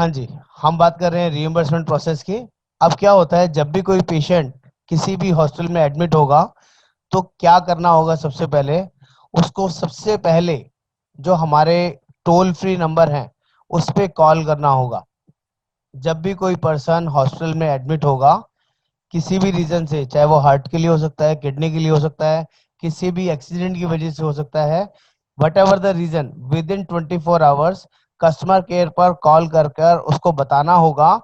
हाँ जी, हम बात कर रहे हैं रीइंबर्समेंट प्रोसेस की। अब क्या होता है, जब भी कोई पेशेंट किसी भी हॉस्पिटल में एडमिट होगा तो क्या करना होगा, सबसे पहले उसको सबसे पहले जो हमारे टोल फ्री नंबर हैं उस पे कॉल करना होगा। जब भी कोई पर्सन हॉस्पिटल में एडमिट होगा किसी भी रीजन से, चाहे वो हार्ट के लिए हो सकता है, किडनी के लिए हो सकता है, किसी भी एक्सीडेंट की वजह से हो सकता है, whatever the reason, within 24 hours customer care पर कॉल कर कर उसको बताना होगा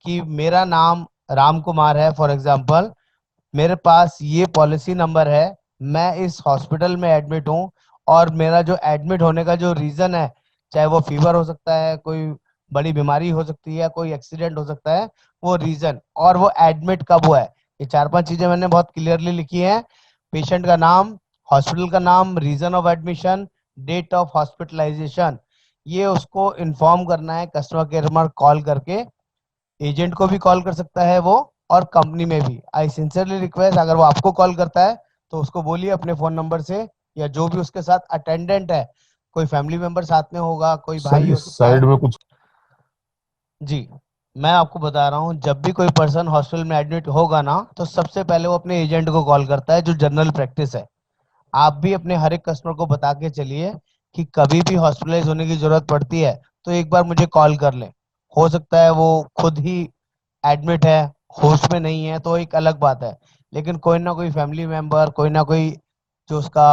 कि मेरा नाम राम कुमार है, फॉर एग्जाम्पल, मेरे पास ये पॉलिसी नंबर है, मैं इस हॉस्पिटल में एडमिट हूँ और मेरा जो एडमिट होने का जो रीजन है, चाहे वो फीवर हो सकता है, कोई बड़ी बीमारी हो सकती है, कोई एक्सीडेंट हो सकता है, वो रीजन और वो एडमिट कब हुआ है, ये चार पांच चीजें मैंने बहुत क्लियरली लिखी हैं। पेशेंट का नाम, हॉस्पिटल का नाम, reason of admission, date of hospitalization, ये उसको इन्फॉर्म करना है कस्टमर केयर नंबर कॉल करके। एजेंट को भी कॉल कर सकता है वो, और कंपनी में भी। आई सिंसियरली रिक्वेस्ट, अगर वो आपको कॉल करता है तो उसको बोलिए अपने फोन नंबर से, या जो भी उसके साथ अटेंडेंट है, कोई फैमिली मेंबर साथ में होगा, कोई सर भाई ये हो सकता साइड है। में कुछ। जी, मैं आपको बता रहा हूँ, जब भी कोई पर्सन हॉस्पिटल में एडमिट होगा ना तो सबसे पहले वो अपने एजेंट को कॉल करता है, जो जनरल प्रैक्टिस है। आप भी अपने हर एक कस्टमर को बता के चलिए कि कभी भी हॉस्पिटलाइज होने की जरूरत पड़ती है तो एक बार मुझे कॉल कर लें। हो सकता है वो खुद ही एडमिट है, होश में नहीं है, तो एक अलग बात है, लेकिन कोई ना कोई फैमिली मेंबर, कोई ना कोई जो उसका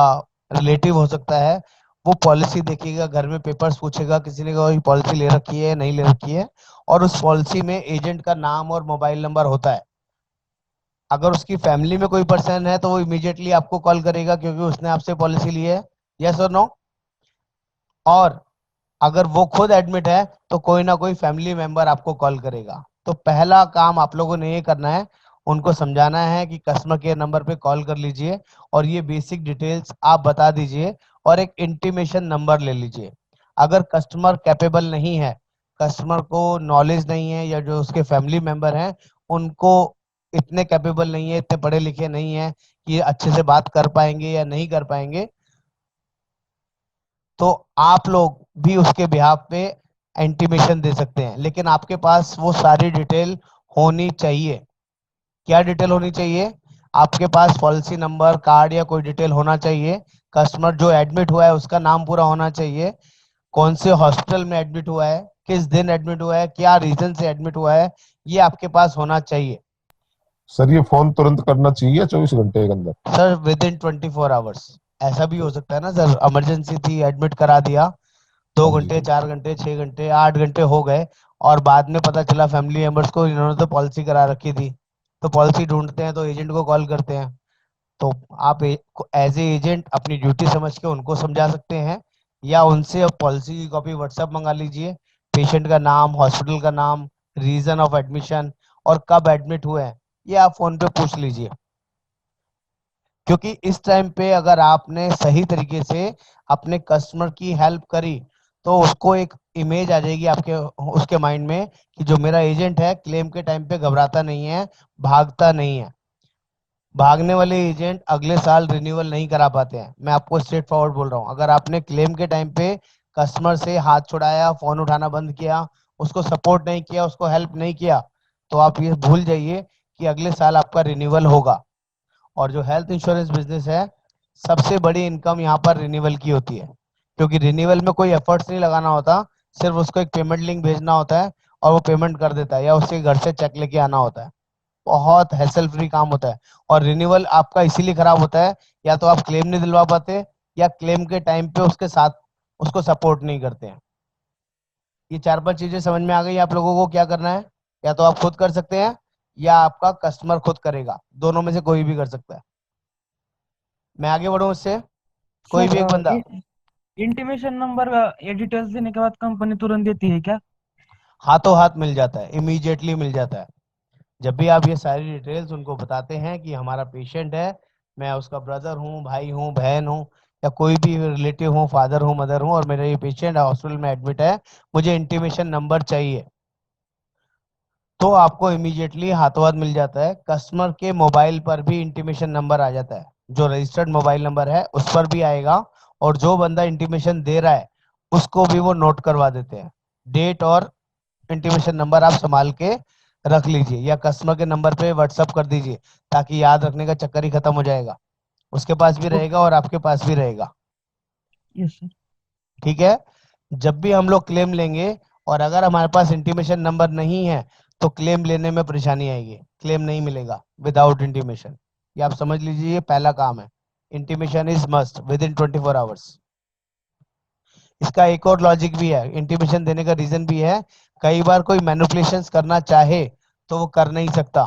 रिलेटिव हो सकता है, वो पॉलिसी देखिएगा, घर में पेपर्स पूछेगा किसी ने कोई पॉलिसी ले रखी है नहीं ले रखी है, और उस पॉलिसी में एजेंट का नाम और मोबाइल नंबर होता है। अगर उसकी फैमिली में कोई पर्सन है तो वो इमीडिएटली आपको कॉल करेगा क्योंकि उसने आपसे पॉलिसी ली है। यस और नो? और अगर वो खुद एडमिट है तो कोई ना कोई फैमिली मेंबर आपको कॉल करेगा। तो पहला काम आप लोगों ने ये करना है, उनको समझाना है कि कस्टमर केयर नंबर पे कॉल कर लीजिए और ये बेसिक डिटेल्स आप बता दीजिए और एक इंटीमेशन नंबर ले लीजिए। अगर कस्टमर कैपेबल नहीं है, कस्टमर को नॉलेज नहीं है, या जो उसके फैमिली मेंबर हैं उनको इतने कैपेबल नहीं है, इतने पढ़े लिखे नहीं है कि अच्छे से बात कर पाएंगे या नहीं कर पाएंगे, तो आप लोग भी उसके बिहाफ पे इंटीमेशन दे सकते हैं। लेकिन आपके पास वो सारी डिटेल होनी चाहिए। क्या डिटेल होनी चाहिए? आपके पास पॉलिसी नंबर, कार्ड या कोई डिटेल होना चाहिए। कस्टमर जो एडमिट हुआ है उसका नाम पूरा होना चाहिए, कौन से हॉस्पिटल में एडमिट हुआ है, किस दिन एडमिट हुआ है, क्या रीजन से एडमिट हुआ है, ये आपके पास होना चाहिए। सर ये फोन तुरंत करना चाहिए 24 घंटे के अंदर? Sir with in 24 hours. ऐसा भी हो सकता है ना सर, इमरजेंसी थी, एडमिट करा दिया, दो हाँ जी। घंटे 4 घंटे 6 घंटे 8 घंटे हो गए, और बाद में पता चला फैमिली मेंबर्स को इन्होंने तो पॉलिसी करा रखी थी, तो पॉलिसी ढूंढते हैं तो एजेंट को कॉल करते हैं। तो आप एज ए एजेंट अपनी ड्यूटी समझ के उनको समझा सकते हैं, या उनसे पॉलिसी की कॉपी व्हाट्सएप मंगा लीजिए। पेशेंट का नाम, हॉस्पिटल का नाम, रीजन ऑफ एडमिशन और कब एडमिट हुए हैं, ये आप फोन पे पूछ लीजिए। क्योंकि इस टाइम पे अगर आपने सही तरीके से अपने कस्टमर की हेल्प करी तो उसको एक इमेज आ जाएगी आपके उसके माइंड में कि जो मेरा एजेंट है क्लेम के टाइम पे घबराता नहीं है, भागता नहीं है। भागने वाले एजेंट अगले साल रिन्यूअल नहीं करा पाते हैं। मैं आपको स्ट्रेट फॉरवर्ड बोल रहा हूँ, अगर आपने क्लेम के टाइम पे कस्टमर से हाथ छुड़ाया, फोन उठाना बंद किया, उसको सपोर्ट नहीं किया, उसको हेल्प नहीं किया, तो आप ये भूल जाइए कि अगले साल आपका रिन्यूअल होगा। और जो हेल्थ इंश्योरेंस बिजनेस है, सबसे बड़ी इनकम यहाँ पर रिन्यूअल की होती है, क्योंकि रिन्यूअल में कोई एफर्ट्स नहीं लगाना होता, सिर्फ उसको एक पेमेंट लिंक भेजना होता है और वो पेमेंट कर देता है, या उसके घर से चेक लेके आना होता है। बहुत हैसल फ्री काम होता है। और रिन्यूअल आपका इसीलिए खराब होता है, या तो आप क्लेम नहीं दिलवा पाते, या क्लेम के टाइम पे उसके साथ उसको सपोर्ट नहीं करते हैं। ये चार पांच चीजें समझ में आ गई आप लोगों को क्या करना है? या तो आप खुद कर सकते हैं या आपका कस्टमर खुद करेगा, दोनों में से कोई भी कर सकता है। मैं आगे बढ़ूं इससे, कोई सर भी एक बंदा। इंटीमेशन नंबर ये डिटेल्स देने के बाद कंपनी तुरंत देती है क्या? हाथों हाथ मिल जाता है, इमीडिएटली मिल जाता है। जब भी आप ये सारी डिटेल्स उनको बताते हैं कि हमारा पेशेंट है, मैं उसका ब्रदर हूँ, भाई हूँ, बहन हूँ, या कोई भी रिलेटिव हूँ, फादर हूँ, मदर हूँ, और मेरा ये पेशेंट हॉस्पिटल में एडमिट है, मुझे इंटीमेशन नंबर चाहिए, तो आपको इमीडिएटली हाथों हाथ मिल जाता है। कस्टमर के मोबाइल पर भी इंटीमेशन नंबर आ जाता है, जो रजिस्टर्ड मोबाइल नंबर है उस पर भी आएगा, और जो बंदा इंटीमेशन दे रहा है उसको भी वो नोट करवा देते हैं, डेट और इंटीमेशन नंबर आप संभाल के रख लीजिए, या कस्टमर के नंबर पे व्हाट्सअप कर दीजिए, ताकि याद रखने का चक्कर ही खत्म हो जाएगा, उसके पास भी रहेगा और आपके पास भी रहेगा। Yes sir. ठीक है। जब भी हम लोग क्लेम लेंगे और अगर हमारे पास इंटीमेशन नंबर नहीं है तो क्लेम लेने में परेशानी आएगी, क्लेम नहीं मिलेगा विदाउट इंटीमेशन। ये आप समझ लीजिए, ये पहला काम है। Intimation is must with in 24 hours. इसका एक और लॉजिक भी है, इंटीमेशन देने का रीजन भी है। कई बार कोई मैनिपुलेशंस करना चाहे तो वो कर नहीं सकता।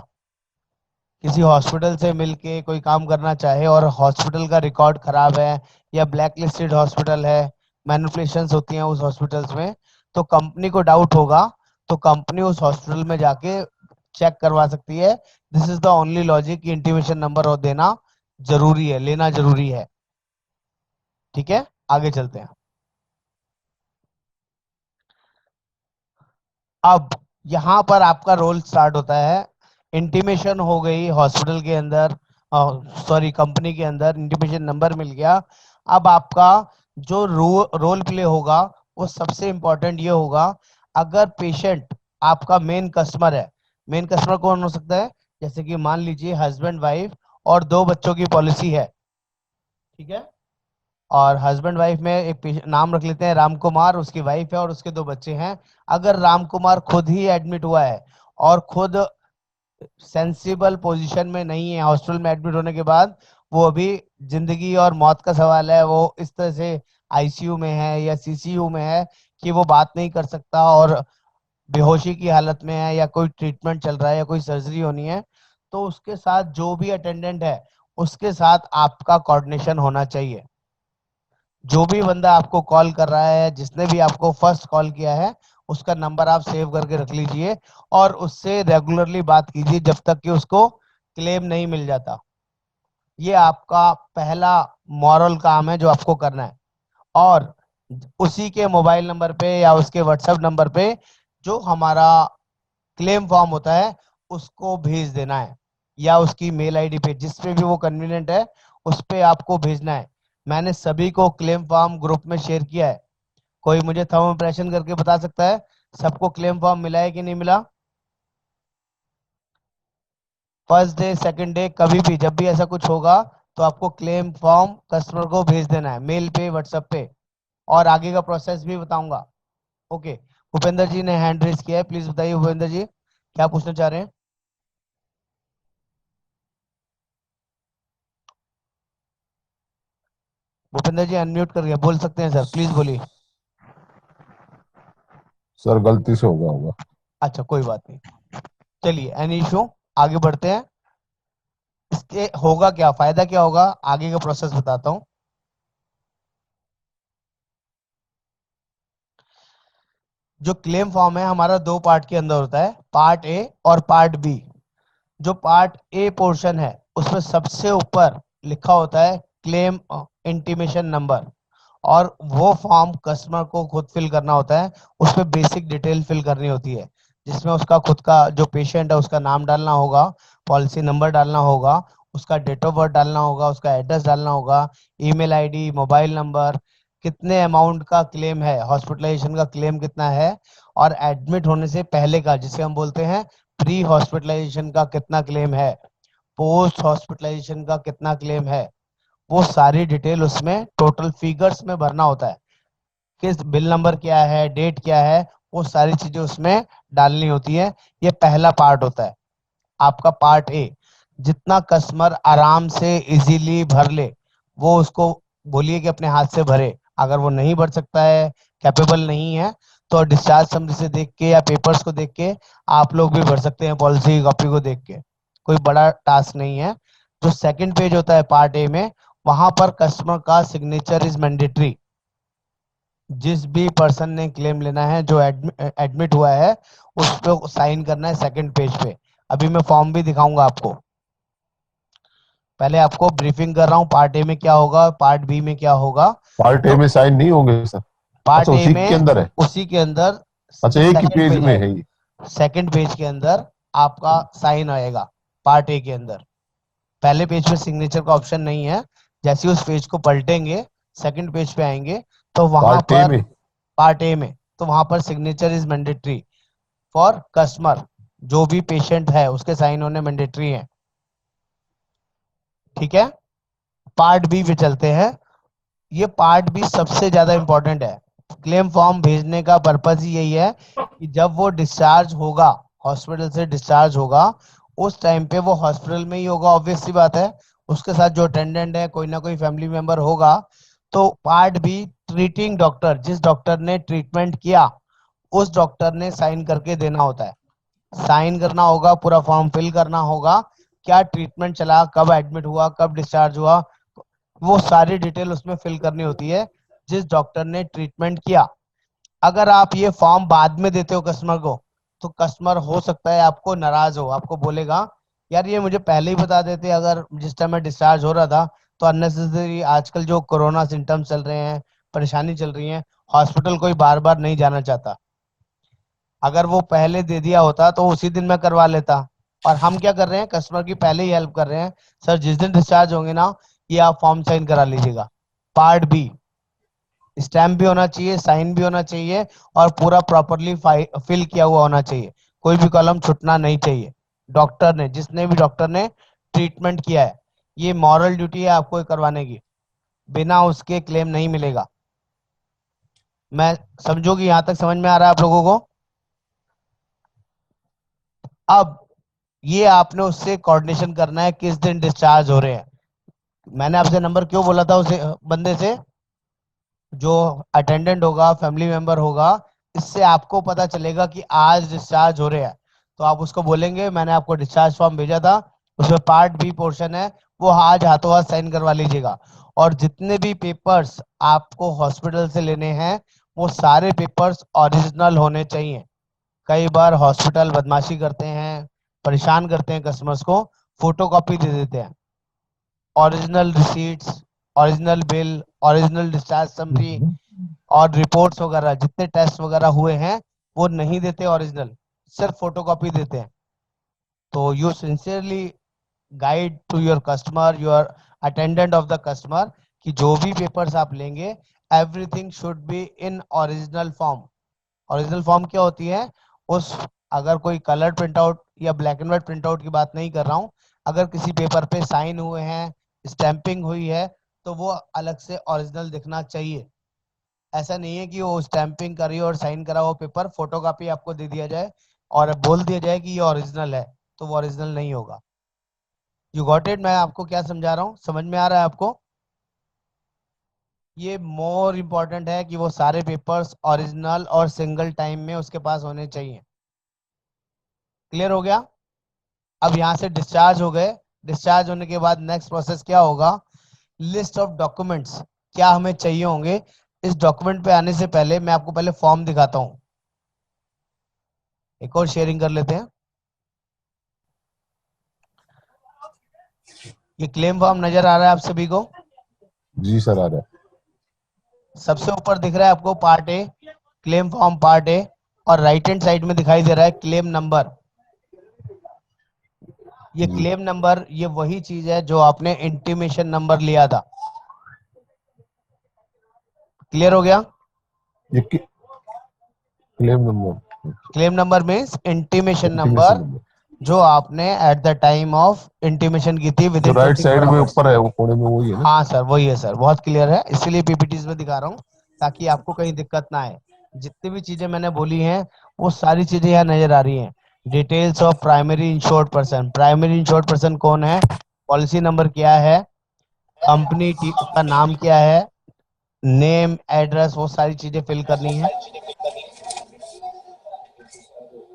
किसी हॉस्पिटल से मिलके कोई काम करना चाहे और हॉस्पिटल का रिकॉर्ड खराब है या ब्लैक लिस्टेड हॉस्पिटल है, मैनिपुलेशंस होती हैं उस हॉस्पिटल्स में, तो कंपनी को डाउट होगा तो कंपनी उस हॉस्पिटल में जाके चेक करवा सकती है। This is the only logic कि इंटीमेशन नंबर और देना जरूरी है, लेना जरूरी है। ठीक है, आगे चलते हैं। अब यहां पर आपका रोल स्टार्ट होता है। इंटीमेशन हो गई हॉस्पिटल के अंदर, सॉरी कंपनी के अंदर, इंटीमेशन नंबर मिल गया। अब आपका जो रोल प्ले होगा वो सबसे इंपॉर्टेंट ये होगा, अगर पेशेंट आपका मेन कस्टमर है, मेन कस्टमर कौन हो सकता है, जैसे कि मान लीजिए हस्बैंड वाइफ और 2 बच्चों की पॉलिसी है। ठीक है, और हस्बैंड वाइफ में एक नाम रख लेते हैं राम कुमार, उसकी वाइफ है और उसके 2 बच्चे हैं। अगर राम कुमार खुद ही एडमिट हुआ है और खुद सेंसिबल पोजीशन में नहीं है, हॉस्पिटल में एडमिट होने के बाद वो अभी जिंदगी और मौत का सवाल है, वो इस तरह से आईसीयू में है या सीसीयू में है कि वो बात नहीं कर सकता और बेहोशी की हालत में है, या कोई ट्रीटमेंट चल रहा है या कोई सर्जरी होनी है, तो उसके साथ जो भी अटेंडेंट है उसके साथ आपका कोऑर्डिनेशन होना चाहिए। जो भी बंदा आपको कॉल कर रहा है, जिसने भी आपको फर्स्ट कॉल किया है, उसका नंबर आप सेव करके रख लीजिए और उससे रेगुलरली बात कीजिए जब तक कि उसको क्लेम नहीं मिल जाता। ये आपका पहला मॉरल काम है जो आपको करना है। और उसी के मोबाइल नंबर पे या उसके व्हाट्सएप नंबर पे जो हमारा क्लेम फॉर्म होता है उसको भेज देना है, या उसकी मेल आईडी पे, जिस पे भी वो कन्वीनियंट है उस पे आपको भेजना है। मैंने सभी को क्लेम फॉर्म ग्रुप में शेयर किया है। कोई मुझे थंब इम्प्रेशन करके बता सकता है सबको क्लेम फॉर्म मिला है कि नहीं मिला? फर्स्ट डे, सेकंड डे, कभी भी जब भी ऐसा कुछ होगा तो आपको क्लेम फॉर्म कस्टमर को भेज देना है, मेल पे, व्हाट्सएप पे। और आगे का प्रोसेस भी बताऊंगा। ओके, भूपेंद्र जी ने हैंड रेज किया है, प्लीज बताइए भूपेंद्र जी क्या पूछना चाह रहे हैं। भूपेंद्र जी अनम्यूट कर गया, बोल सकते हैं सर, प्लीज बोलिए। सर गलती से हो गया होगा। अच्छा कोई बात नहीं, चलिए एनी इशू, आगे बढ़ते हैं। इसके होगा क्या, फायदा क्या होगा, आगे का प्रोसेस बताता हूं। जो क्लेम फॉर्म है हमारा 2 पार्ट के अंदर होता है, पार्ट ए और पार्ट बी। जो पार्ट ए पोर्शन है उसमें सबसे ऊपर लिखा होता है क्लेम इंटीमेशन नंबर, और वो फॉर्म कस्टमर को खुद फिल करना होता है। उसमें बेसिक डिटेल फिल करनी होती है, जिसमें उसका खुद का, जो पेशेंट है उसका नाम डालना होगा, पॉलिसी नंबर डालना होगा, उसका डेट ऑफ बर्थ डालना होगा, उसका एड्रेस डालना होगा, ईमेल आईडी, मोबाइल नंबर, कितने अमाउंट का क्लेम है, हॉस्पिटलाइजेशन का क्लेम कितना है, और एडमिट होने से पहले का, जिसे हम बोलते हैं प्री हॉस्पिटलाइजेशन का कितना क्लेम है, पोस्ट हॉस्पिटलाइजेशन का कितना क्लेम है, वो सारी डिटेल उसमें टोटल फिगर्स में भरना होता है। किस बिल नंबर क्या है, डेट क्या है, वो सारी चीजें उसमें डालनी होती है। ये पहला पार्ट होता है आपका, पार्ट ए। जितना कस्टमर आराम से इजीली भर ले, वो उसको बोलिए कि अपने हाथ से भरे। अगर वो नहीं भर सकता है, कैपेबल नहीं है, तो डिस्चार्ज समरी से देख के या पेपर्स को देख के आप लोग भी भर सकते हैं, पॉलिसी कॉपी को देख के, कोई बड़ा टास्क नहीं है। जो सेकंड पेज होता है पार्ट ए में, वहां पर कस्टमर का सिग्नेचर इज मैंडेटरी। जिस भी पर्सन ने क्लेम लेना है जो एडमिट हुआ है, उस पे साइन करना है सेकंड पेज पे। अभी मैं फॉर्म भी दिखाऊंगा आपको, पहले आपको ब्रीफिंग कर रहा हूँ पार्ट ए में क्या होगा, पार्ट बी में क्या होगा। पार्ट ए तो में साइन नहीं होंगे सर? पार्ट अच्छा ए उसी के में, अंदर है। उसी के अंदर अच्छा जो एक ही सेकंड पेज पेज में है, है ये। सेकंड पेज के अंदर आपका साइन आएगा पार्ट ए के अंदर। पहले पेज पे सिग्नेचर का ऑप्शन नहीं है। जैसे उस पेज को पलटेंगे, सेकंड पेज पे आएंगे, तो वहां पार्ट ए पर में। पार्ट ए में, तो वहां पर signature is mandatory. For customer, जो भी पेशेंट है उसके साइन होने मैंडेटरी है। ठीक है, पार्ट बी पे चलते हैं। ये पार्ट भी सबसे ज्यादा इंपॉर्टेंट है। क्लेम फॉर्म भेजने का पर्पज ही यही है कि जब वो डिस्चार्ज होगा, हॉस्पिटल से डिस्चार्ज होगा, उस टाइम पे वो हॉस्पिटल में ही होगा, ऑब्वियस सी बात है। उसके साथ जो अटेंडेंट है, कोई ना कोई फैमिली मेंबर होगा। तो पार्ट बी, ट्रीटिंग डॉक्टर, जिस डॉक्टर ने ट्रीटमेंट किया उस डॉक्टर ने साइन करके देना होता है। साइन करना होगा, पूरा फॉर्म फिल करना होगा, क्या ट्रीटमेंट चला, कब एडमिट हुआ, कब डिस्चार्ज हुआ, वो सारी डिटेल उसमें फिल करनी होती है जिस डॉक्टर ने ट्रीटमेंट किया। अगर आप ये फॉर्म बाद में देते हो कस्टमर को, तो कस्टमर हो सकता है आपको नाराज हो, आपको बोलेगा यार ये मुझे पहले ही बता देते, अगर जिस टाइम मैं डिस्चार्ज हो रहा था। तो अननेसेसरी आजकल जो कोरोना सिम्टम्स चल रहे हैं, परेशानी चल रही है, हॉस्पिटल कोई बार बार नहीं जाना चाहता। अगर वो पहले दे दिया होता तो उसी दिन मैं करवा लेता। और हम क्या कर रहे हैं, कस्टमर की पहले ही हेल्प कर रहे हैं। सर जिस दिन डिस्चार्ज होंगे ना, ये आप फॉर्म साइन करा लीजिएगा। पार्ट बी, स्टैम्प भी होना चाहिए, साइन भी होना चाहिए, और पूरा प्रॉपरली फिल किया हुआ होना चाहिए। कोई भी कॉलम छूटना नहीं चाहिए। डॉक्टर ने, जिसने भी डॉक्टर ने ट्रीटमेंट किया है, ये मॉरल ड्यूटी है आपको ये करवाने की। बिना उसके क्लेम नहीं मिलेगा। मैं समझो कि यहां तक समझ में आ रहा है आप लोगों को। अब ये आपने उससे कोऑर्डिनेशन करना है किस दिन डिस्चार्ज हो रहे हैं। मैंने आपसे नंबर क्यों बोला था उसे बंदे से, जो अटेंडेंट होगा, फैमिली मेंबर होगा, इससे आपको पता चलेगा कि आज डिस्चार्ज हो रहे हैं। तो आप उसको बोलेंगे मैंने आपको डिस्चार्ज फॉर्म भेजा था, उसमें पार्ट बी पोर्शन है, वो आज हाथों हाथ साइन करवा लीजिएगा। और जितने भी पेपर्स आपको हॉस्पिटल से लेने हैं, वो सारे पेपर्स ओरिजिनल होने चाहिए। कई बार हॉस्पिटल बदमाशी करते हैं, परेशान करते हैं कस्टमर्स को, फोटोकॉपी दे देते हैं। Original receipts, original bill, original discharge summary और रिपोर्ट्स वगैरह, जितने टेस्ट वगैरह हुए हैं, वो नहीं देते ओरिजिनल, सिर्फ फोटोकॉपी देते हैं। तो you sincerely guide to your customer, your attendant of the customer, कि जो भी पेपर्स आप लेंगे, everything should be in original form. Original form क्या होती है, उस, अगर कोई कलर प्रिंट आउट या black and white print out की बात नहीं कर रहा हूँ, अगर किसी पेपर पे साइन हुए हैं, स्टैंपिंग हुई है, तो वो अलग से ओरिजिनल दिखना चाहिए। ऐसा नहीं है कि वो स्टैंपिंग करी और साइन करा हुआ पेपर फोटोकॉपी आपको दे दिया जाए और बोल दिया जाए कि ये ओरिजिनल है, तो वो ओरिजिनल नहीं होगा। You got it? मैं आपको क्या समझा रहा हूँ, समझ में आ रहा है आपको? ये मोर इम्पोर्टेंट है कि वो सारे पेपर्स ओरिजिनल और सिंगल टाइम में उसके पास होने चाहिए। क्लियर हो गया? अब यहाँ से डिस्चार्ज हो गए। डिस्चार्ज होने के बाद नेक्स्ट प्रोसेस क्या होगा, लिस्ट ऑफ डॉक्यूमेंट्स क्या हमें चाहिए होंगे। इस डॉक्यूमेंट पे आने से पहले मैं आपको पहले फॉर्म दिखाता हूँ। एक और शेयरिंग कर लेते हैं। ये क्लेम फॉर्म नजर आ रहा है आप सभी को? जी सर, आ रहा है। सबसे ऊपर दिख रहा है आपको part A, claim form part A, और राइट हैंड साइड में दिखाई दे रहा है क्लेम नंबर। ये जी। क्लेम नंबर, ये वही चीज है जो आपने इंटीमेशन नंबर लिया था। क्लियर हो गया? ये claim number, claim number means intimation intimation number, number, जो आपने at the time of intimation की थी, विद जो इन राइट साइड 24 में आवर्स। ऊपर है, वो कोने में वही है ना? हाँ सर, वही है सर, बहुत क्लियर है, इसीलिए पीपीटीज में दिखा रहा हूँ ताकि आपको कहीं दिक्कत ना आए। जितनी भी चीजें मैंने बोली हैं, वो सारी चीजें यहाँ नजर आ रही हैं। Details of primary insured person, primary insured person कौन है, पॉलिसी नंबर क्या है, कंपनी का नाम क्या है, नेम, एड्रेस, वो सारी चीजें फिल करनी है।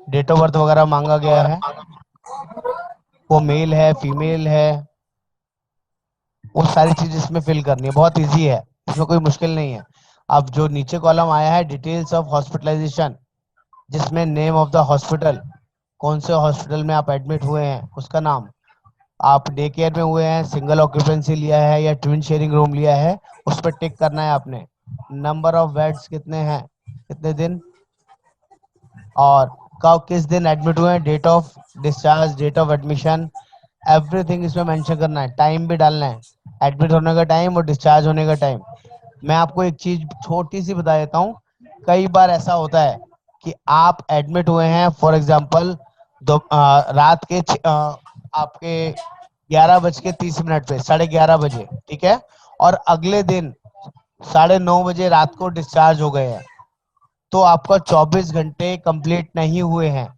डेट ऑफ बर्थ वगैरह मांगा गया है, वो मेल है फीमेल है, वो सारी चीज इसमें फिल करनी है। बहुत इजी है, इसमें कोई मुश्किल नहीं है। अब जो नीचे कॉलम आया है, डिटेल्स ऑफ हॉस्पिटलाइजेशन, जिसमें नेम ऑफ द हॉस्पिटल, कौन से हॉस्पिटल में आप एडमिट हुए हैं उसका नाम, आप डे केयर में हुए हैं, सिंगल ऑक्यूपेंसी लिया है या ट्विन शेयरिंग रूम लिया है, उस पर टिक करना है आपने। नंबर ऑफ बेड्स कितने हैं, कितने दिन, और कब किस दिन एडमिट हुए हैं, date of discharge, date of admission, everything इसमें मेंशन करना है। टाइम भी डालना है, एडमिट होने का टाइम और डिस्चार्ज होने का टाइम। मैं आपको एक चीज छोटी सी बता देता हूँ, कई बार ऐसा होता है कि आप एडमिट हुए हैं फॉर एग्जांपल रात के आपके 11:30 पे, 11:30 बजे, ठीक है, और अगले दिन 9:30 बजे रात को डिस्चार्ज हो गए हैं, तो आपका 24 घंटे कंप्लीट नहीं हुए हैं।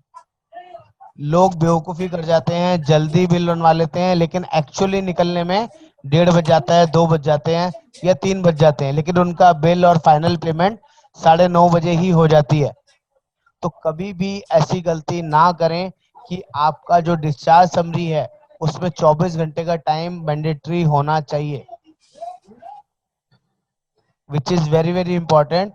लोग बेवकूफी कर जाते हैं, जल्दी बिल बनवा लेते हैं, लेकिन एक्चुअली निकलने में 1:30 बज जाता है, 2 बज जाते हैं या 3 बज जाते हैं, लेकिन उनका बिल और फाइनल पेमेंट 9:30 बजे ही हो जाती है। तो कभी भी ऐसी गलती ना करें कि आपका जो डिस्चार्ज समरी है उसमें 24 घंटे का टाइम मैंडेटरी होना चाहिए, which is very very important.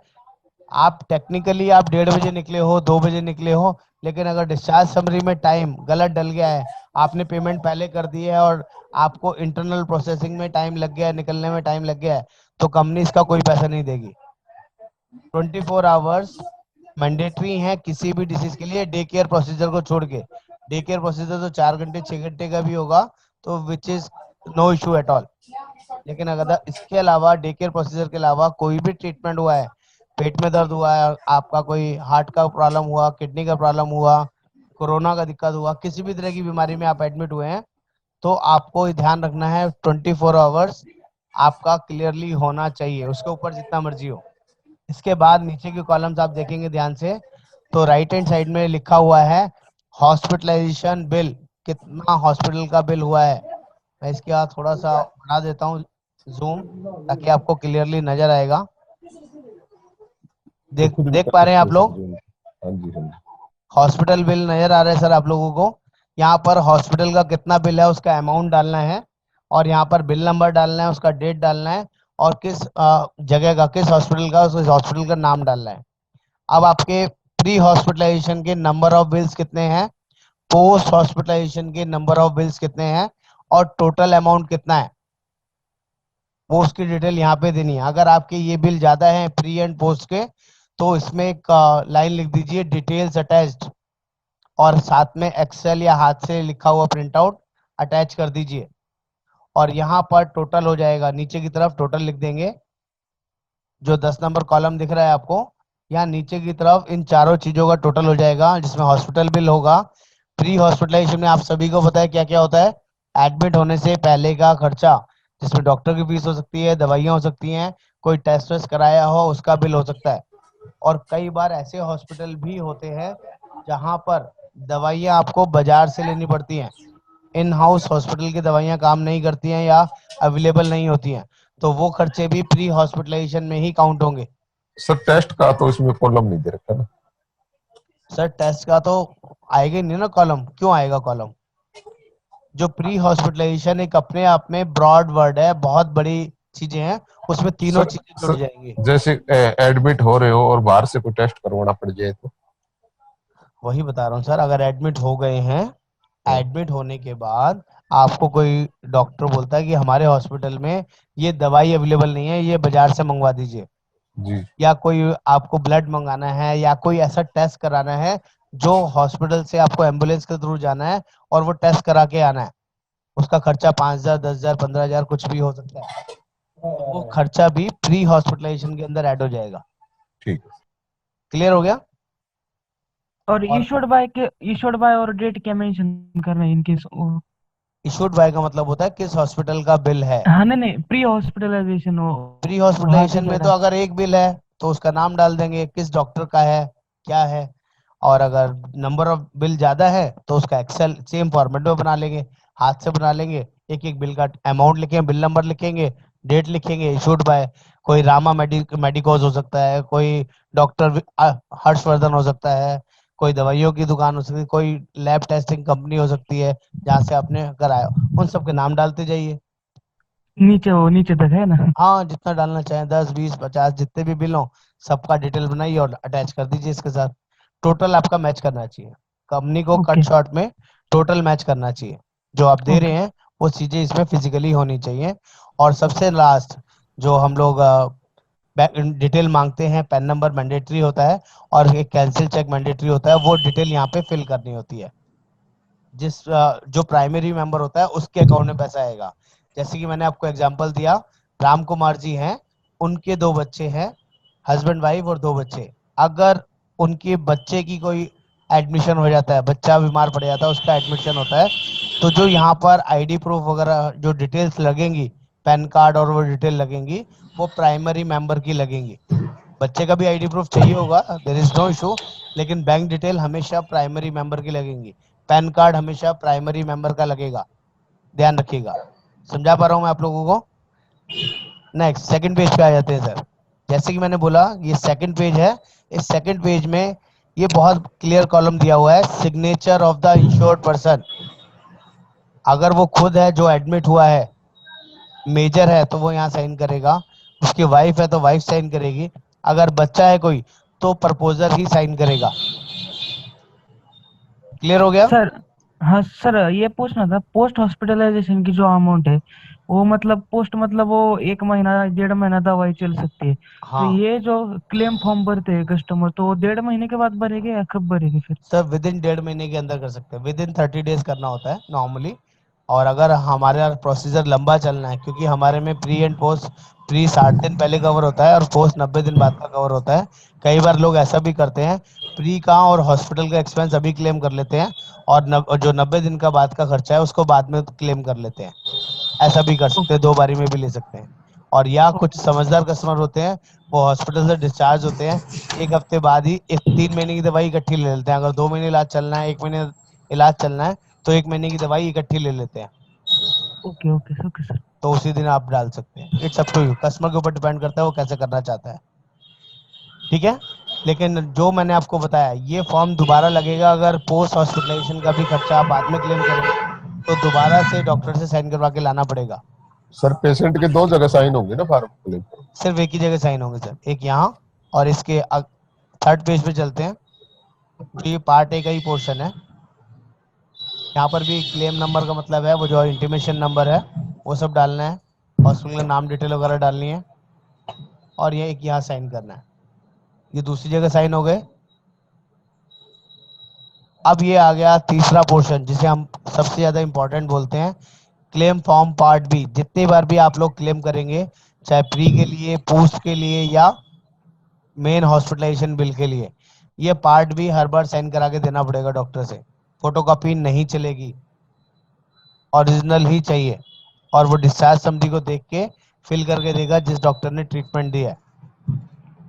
आप टेक्निकली आप 1:30 बजे निकले हो, 2 बजे निकले हो, लेकिन अगर डिस्चार्ज समरी में टाइम गलत डल गया है, आपने पेमेंट पहले कर दी है और आपको इंटरनल प्रोसेसिंग में टाइम लग गया है, निकलने में टाइम लग गया है, तो कंपनी इसका कोई पैसा नहीं देगी। 24 आवर्स मैंडेटरी है किसी भी डिसीज के लिए, डे केयर प्रोसीजर को छोड़ के। डे केयर प्रोसीजर तो 4 घंटे 6 घंटे का भी होगा, तो which is no issue at all. लेकिन अगर इसके अलावा डे केयर प्रोसीजर के अलावा कोई भी ट्रीटमेंट हुआ है, पेट में दर्द हुआ है, आपका कोई हार्ट का प्रॉब्लम हुआ, किडनी का प्रॉब्लम हुआ, कोरोना का दिक्कत हुआ, किसी भी तरह की बीमारी में आप एडमिट हुए हैं, तो आपको ध्यान रखना है 24 आवर्स आपका क्लियरली होना चाहिए, उसके ऊपर जितना मर्जी हो। इसके बाद नीचे के कॉलम्स आप देखेंगे ध्यान से, तो राइट हैंड साइड में लिखा हुआ है हॉस्पिटलाइजेशन बिल, कितना हॉस्पिटल का बिल हुआ है। मैं इसके बाद थोड़ा सा बढ़ा देता हूँ जूम, ताकि आपको क्लियरली नजर आएगा। ये खुद भी देख कर पा रहे हैं सकते आप हो लोग? सर। हाँ जी, हाँ जी। हॉस्पिटल बिल नजर आ रहा है सर आप लोगों को? यहाँ पर हॉस्पिटल का कितना बिल है उसका अमाउंट डालना है, और यहाँ पर बिल नंबर डालना है, उसका डेट डालना है, और किस जगह का, किस हॉस्पिटल का, उस हॉस्पिटल का नाम डालना है। अब आपके प्री हॉस्पिटलाइजेशन के नंबर ऑफ बिल्स कितने हैं, पोस्ट हॉस्पिटलाइजेशन के नंबर ऑफ बिल्स कितने हैं, और टोटल अमाउंट कितना है, वो उसकी डिटेल यहाँ पे देनी है। अगर आपके ये बिल ज्यादा है प्री एंड पोस्ट के, तो इसमें एक लाइन लिख दीजिए डिटेल्स अटैच्ड, और साथ में एक्सेल या हाथ से लिखा हुआ प्रिंट आउट अटैच कर दीजिए, और यहाँ पर टोटल हो जाएगा, नीचे की तरफ टोटल लिख देंगे। जो 10 नंबर कॉलम दिख रहा है आपको, यहाँ नीचे की तरफ इन चारों चीजों का टोटल हो जाएगा, जिसमें हॉस्पिटल बिल होगा। प्री हॉस्पिटलाइजेशन में आप सभी को पता है क्या क्या होता है, एडमिट होने से पहले का खर्चा, जिसमें डॉक्टर की फीस हो सकती है, दवाइयाँ हो सकती हैं, कोई टेस्ट वेस्ट कराया हो उसका बिल हो सकता है। और कई बार ऐसे हॉस्पिटल भी होते हैं जहां पर दवाइयाँ आपको बाजार से लेनी पड़ती हैं, इन हाउस हॉस्पिटल की दवाइयाँ काम नहीं करती हैं या अवेलेबल नहीं होती हैं, तो वो खर्चे भी प्री हॉस्पिटलाइजेशन में ही काउंट होंगे। सर टेस्ट का तो इसमें कॉलम नहीं दे रखा ना। सर टेस्ट का तो आएगा ही नहीं ना कॉलम, क्यों आएगा कॉलम? जो प्री हॉस्पिटलाइजेशन एक अपने आप में ब्रॉड वर्ड है, बहुत बड़ी चीजें हैं, उसमें तीनों सर, चीजें जुड़ जाएंगी। जैसे एडमिट हो रहे हो और बाहर से कोई टेस्ट करवाना पड़ जाए तो? वही बता रहा हूँ सर, अगर एडमिट हो गए हैं, एडमिट होने के बाद आपको कोई डॉक्टर बोलता है कि हमारे हॉस्पिटल में ये दवाई अवेलेबल नहीं है, ये बाजार से मंगवा दीजिए, जी। या कोई आपको ब्लड मंगाना है, या कोई ऐसा टेस्ट कराना है जो हॉस्पिटल से आपको एम्बुलेंस के थ्रू जाना है और वो टेस्ट करा के आना है, उसका खर्चा 5,000 10,000 15,000 कुछ भी हो सकता है, तो वो खर्चा भी प्री हॉस्पिटलाइजेशन के अंदर ऐड हो जाएगा। ठीक। क्लियर हो गया? और और इशूड बाय और डेट क्या मेंशन करना है इनकेस? इशूड बाय का मतलब होता है किस हॉस्पिटल का बिल है। हाँ, नहीं नहीं, प्री हॉस्पिटलाइजेशन हो प्री वहां पे हॉस्पिटलाइजेशन कह में तो रहा। अगर एक बिल है तो उसका नाम डाल देंगे, किस डॉक्टर का है, क्या है, और अगर नंबर ऑफ बिल ज्यादा है तो उसका एक्सेल सेम फॉर्मेट में बना लेंगे, हाथ से बना लेंगे, एक एक बिल का अमाउंट लिखेंगे, बिल नंबर लिखेंगे, डेट लिखेंगे, इशूड बाय। कोई रामा मेडिकोज हो सकता है, कोई डॉक्टर हर्षवर्धन हो सकता है, कोई दवाइयों की दुकान हो सकती है, कोई लैब टेस्टिंग कंपनी हो सकती है जहाँ से आपने कराया, उन सबके नाम डालते जाइए। नीचे तक है ना? हाँ, जितना डालना चाहें, 10 20 50 जितने भी बिल हो, सबका डिटेल बनाइए और अटैच कर दीजिए इसके साथ। टोटल आपका मैच करना चाहिए, कंपनी को कट ओके शॉर्ट में टोटल मैच करना चाहिए, जो आप दे रहे ओके हैं वो चीजें इसमें फिजिकली होनी चाहिए। और सबसे लास्ट जो हम लोग डिटेल मांगते हैं, पैन नंबर मैंडेटरी होता है, और एक कैंसिल चेक मैंडेटरी होता है, वो डिटेल यहाँ पे फिल करनी होती है। जो प्राइमरी मेंबर होता है उसके अकाउंट में पैसा आएगा। जैसे कि मैंने आपको एग्जांपल दिया, राम कुमार जी हैं, उनके 2 बच्चे हैं, हस्बैंड वाइफ और 2 बच्चे। अगर उनके बच्चे की कोई एडमिशन हो जाता है, बच्चा बीमार पड़ जाता है, उसका एडमिशन होता है, तो जो यहाँ पर आईडी प्रूफ वगैरह जो डिटेल्स लगेंगी, पैन कार्ड और वो डिटेल लगेंगी, वो प्राइमरी मेंबर की लगेंगी। बच्चे का भी आईडी प्रूफ चाहिए होगा, देयर इज नो इशू, लेकिन बैंक डिटेल हमेशा प्राइमरी मेंबर की लगेंगी। पैन कार्ड हमेशा प्राइमरी मेंबर का लगेगा, ध्यान रखिएगा। समझा पा रहा हूँ मैं आप लोगों को? नेक्स्ट सेकंड पेज पे आ जाते हैं सर। जैसे कि मैंने बोला ये सेकंड पेज है। इस सेकंड पेज में ये बहुत क्लियर कॉलम दिया हुआ है, signature of the insured person. अगर वो खुद है जो एडमिट हुआ है, मेजर है, तो वो यहाँ साइन करेगा। उसकी वाइफ है तो वाइफ साइन करेगी। अगर बच्चा है कोई तो प्रपोजर ही साइन करेगा। क्लियर हो गया? सर, हाँ सर, ये पूछना था, पोस्ट हॉस्पिटलाइजेशन की जो अमाउंट है, वो मतलब पोस्ट मतलब वो 1 महीना 1.5 महीना दवाई चल सकती है, तो हाँ ये जो क्लेम फॉर्म भरते हैं कस्टमर, तो वो 1.5 महीने के बाद भरेंगे या कब भरेंगे फिर? सर, विद इन 1.5 महीने के अंदर कर सकते हैं, विद इन 30 डेज करना होता है नॉर्मली। और अगर हमारा प्रोसीजर लंबा चलना है, क्योंकि हमारे में प्री एंड पोस्ट, प्री 60 दिन पहले कवर होता है और पोस्ट 90 दिन बाद का कवर होता है। कई बार लोग ऐसा भी करते हैं, प्री का और हॉस्पिटल का एक्सपेंस अभी क्लेम कर लेते हैं, और जो 90 दिन का बाद का खर्चा है उसको बाद में क्लेम कर लेते हैं। ऐसा भी कर सकते हैं, 2 बारी में भी ले सकते हैं। और या कुछ समझदार कस्टमर होते हैं, वो हॉस्पिटल से डिस्चार्ज होते हैं, 1 हफ्ते बाद ही एक 3 महीने की दवाई इकट्ठी ले लेते हैं। अगर 2 महीने इलाज चलना है, 1 महीने इलाज चलना है, तो 1 महीने की दवाई इकट्ठी ले लेते हैं, ओके ओके ओके सर। तो उसी दिन आप डाल सकते हैं। It's up to you, customer के ऊपर डिपेंड करता है वो कैसे करना चाहता है। ठीक है? लेकिन जो मैंने आपको बताया, ये फॉर्म दोबारा लगेगा। अगर पोस्ट हॉस्पिटलाइजेशन का भी खर्चा आप बाद में क्लेम करेंगे तो दोबारा से डॉक्टर से साइन करवा के लाना पड़ेगा। सर पेशेंट के 2 जगह साइन होंगे ना फॉर्म क्लेम? सिर्फ एक ही जगह साइन होंगे सर, एक यहाँ और इसके थर्ड पेज पे चलते हैं। तो ये पार्ट ए का ही पोर्शन है। यहाँ पर भी क्लेम नंबर का मतलब है वो जो इंटीमेशन नंबर है वो सब डालना है, हॉस्पिटल का नाम डिटेल वगैरह डालनी है, और ये एक यहाँ साइन करना है। ये दूसरी जगह साइन हो गए। अब ये आ गया तीसरा पोर्शन, जिसे हम सबसे ज्यादा इंपॉर्टेंट बोलते हैं, क्लेम फॉर्म पार्ट बी। जितनी बार भी आप लोग क्लेम करेंगे, चाहे प्री के लिए, पोस्ट के लिए, या मेन हॉस्पिटलाइजेशन बिल के लिए, ये पार्ट भी हर बार साइन करा के देना पड़ेगा डॉक्टर से। फोटोकॉपी नहीं चलेगी, ओरिजिनल ही चाहिए। और वो डिस्चार्ज समरी को देख के फिल करके देगा जिस डॉक्टर ने ट्रीटमेंट दिया है,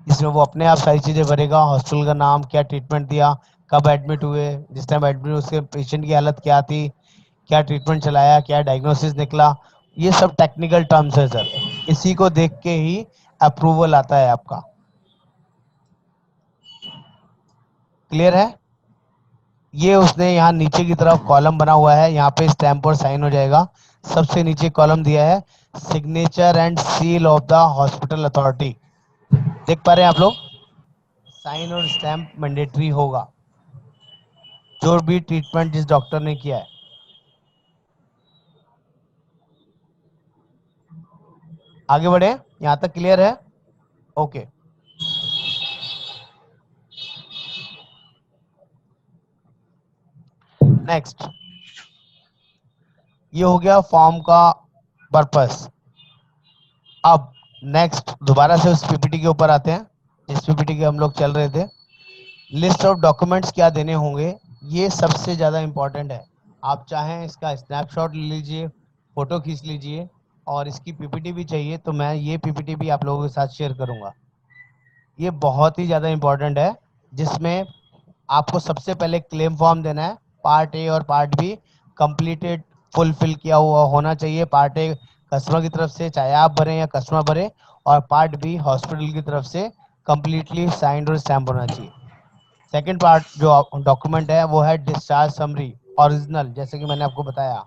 जिसमें वो अपने आप सारी चीजें भरेगा, हॉस्पिटल का नाम, क्या ट्रीटमेंट दिया, कब एडमिट हुए, जिस टाइम एडमिट उसके पेशेंट की हालत क्या थी, क्या ट्रीटमेंट चलाया, क्या डायग्नोसिस निकला। ये सब टेक्निकल टर्म्स है सर, इसी को देख के ही अप्रूवल आता है आपका। क्लियर है? ये उसने यहाँ नीचे की तरफ कॉलम बना हुआ है, यहाँ पे स्टैम्प और साइन हो जाएगा। सबसे नीचे कॉलम दिया है signature and seal of the hospital authority. देख पा रहे हैं आप लोग? साइन और स्टैम्प मैंडेटरी होगा, जो भी ट्रीटमेंट जिस डॉक्टर ने किया है। आगे बढ़े, यहां तक क्लियर है? ओके। नेक्स्ट, ये हो गया फॉर्म का पर्पस। अब नेक्स्ट दोबारा से उस पीपीटी के ऊपर आते हैं, जिस पीपीटी के हम लोग चल रहे थे। लिस्ट ऑफ डॉक्यूमेंट्स क्या देने होंगे, ये सबसे ज़्यादा इंपॉर्टेंट है। आप चाहें इसका स्नैपशॉट ले लीजिए, फोटो खींच लीजिए, और इसकी पीपीटी भी चाहिए तो मैं ये पीपीटी भी आप लोगों के साथ शेयर करूंगा। ये बहुत ही ज़्यादा इंपॉर्टेंट है, जिसमें आपको सबसे पहले क्लेम फॉर्म देना है। पार्ट ए और पार्ट बी कंप्लीटेड, फुलफिल किया हुआ होना चाहिए। पार्ट ए कस्टमर की तरफ से, चाहे आप भरें या कस्टमर भरे, और पार्ट बी हॉस्पिटल की तरफ से कंप्लीटली साइंड और स्टैम्प होना चाहिए। सेकंड पार्ट जो डॉक्यूमेंट है वो है डिस्चार्ज समरी ओरिजिनल, जैसे कि मैंने आपको बताया,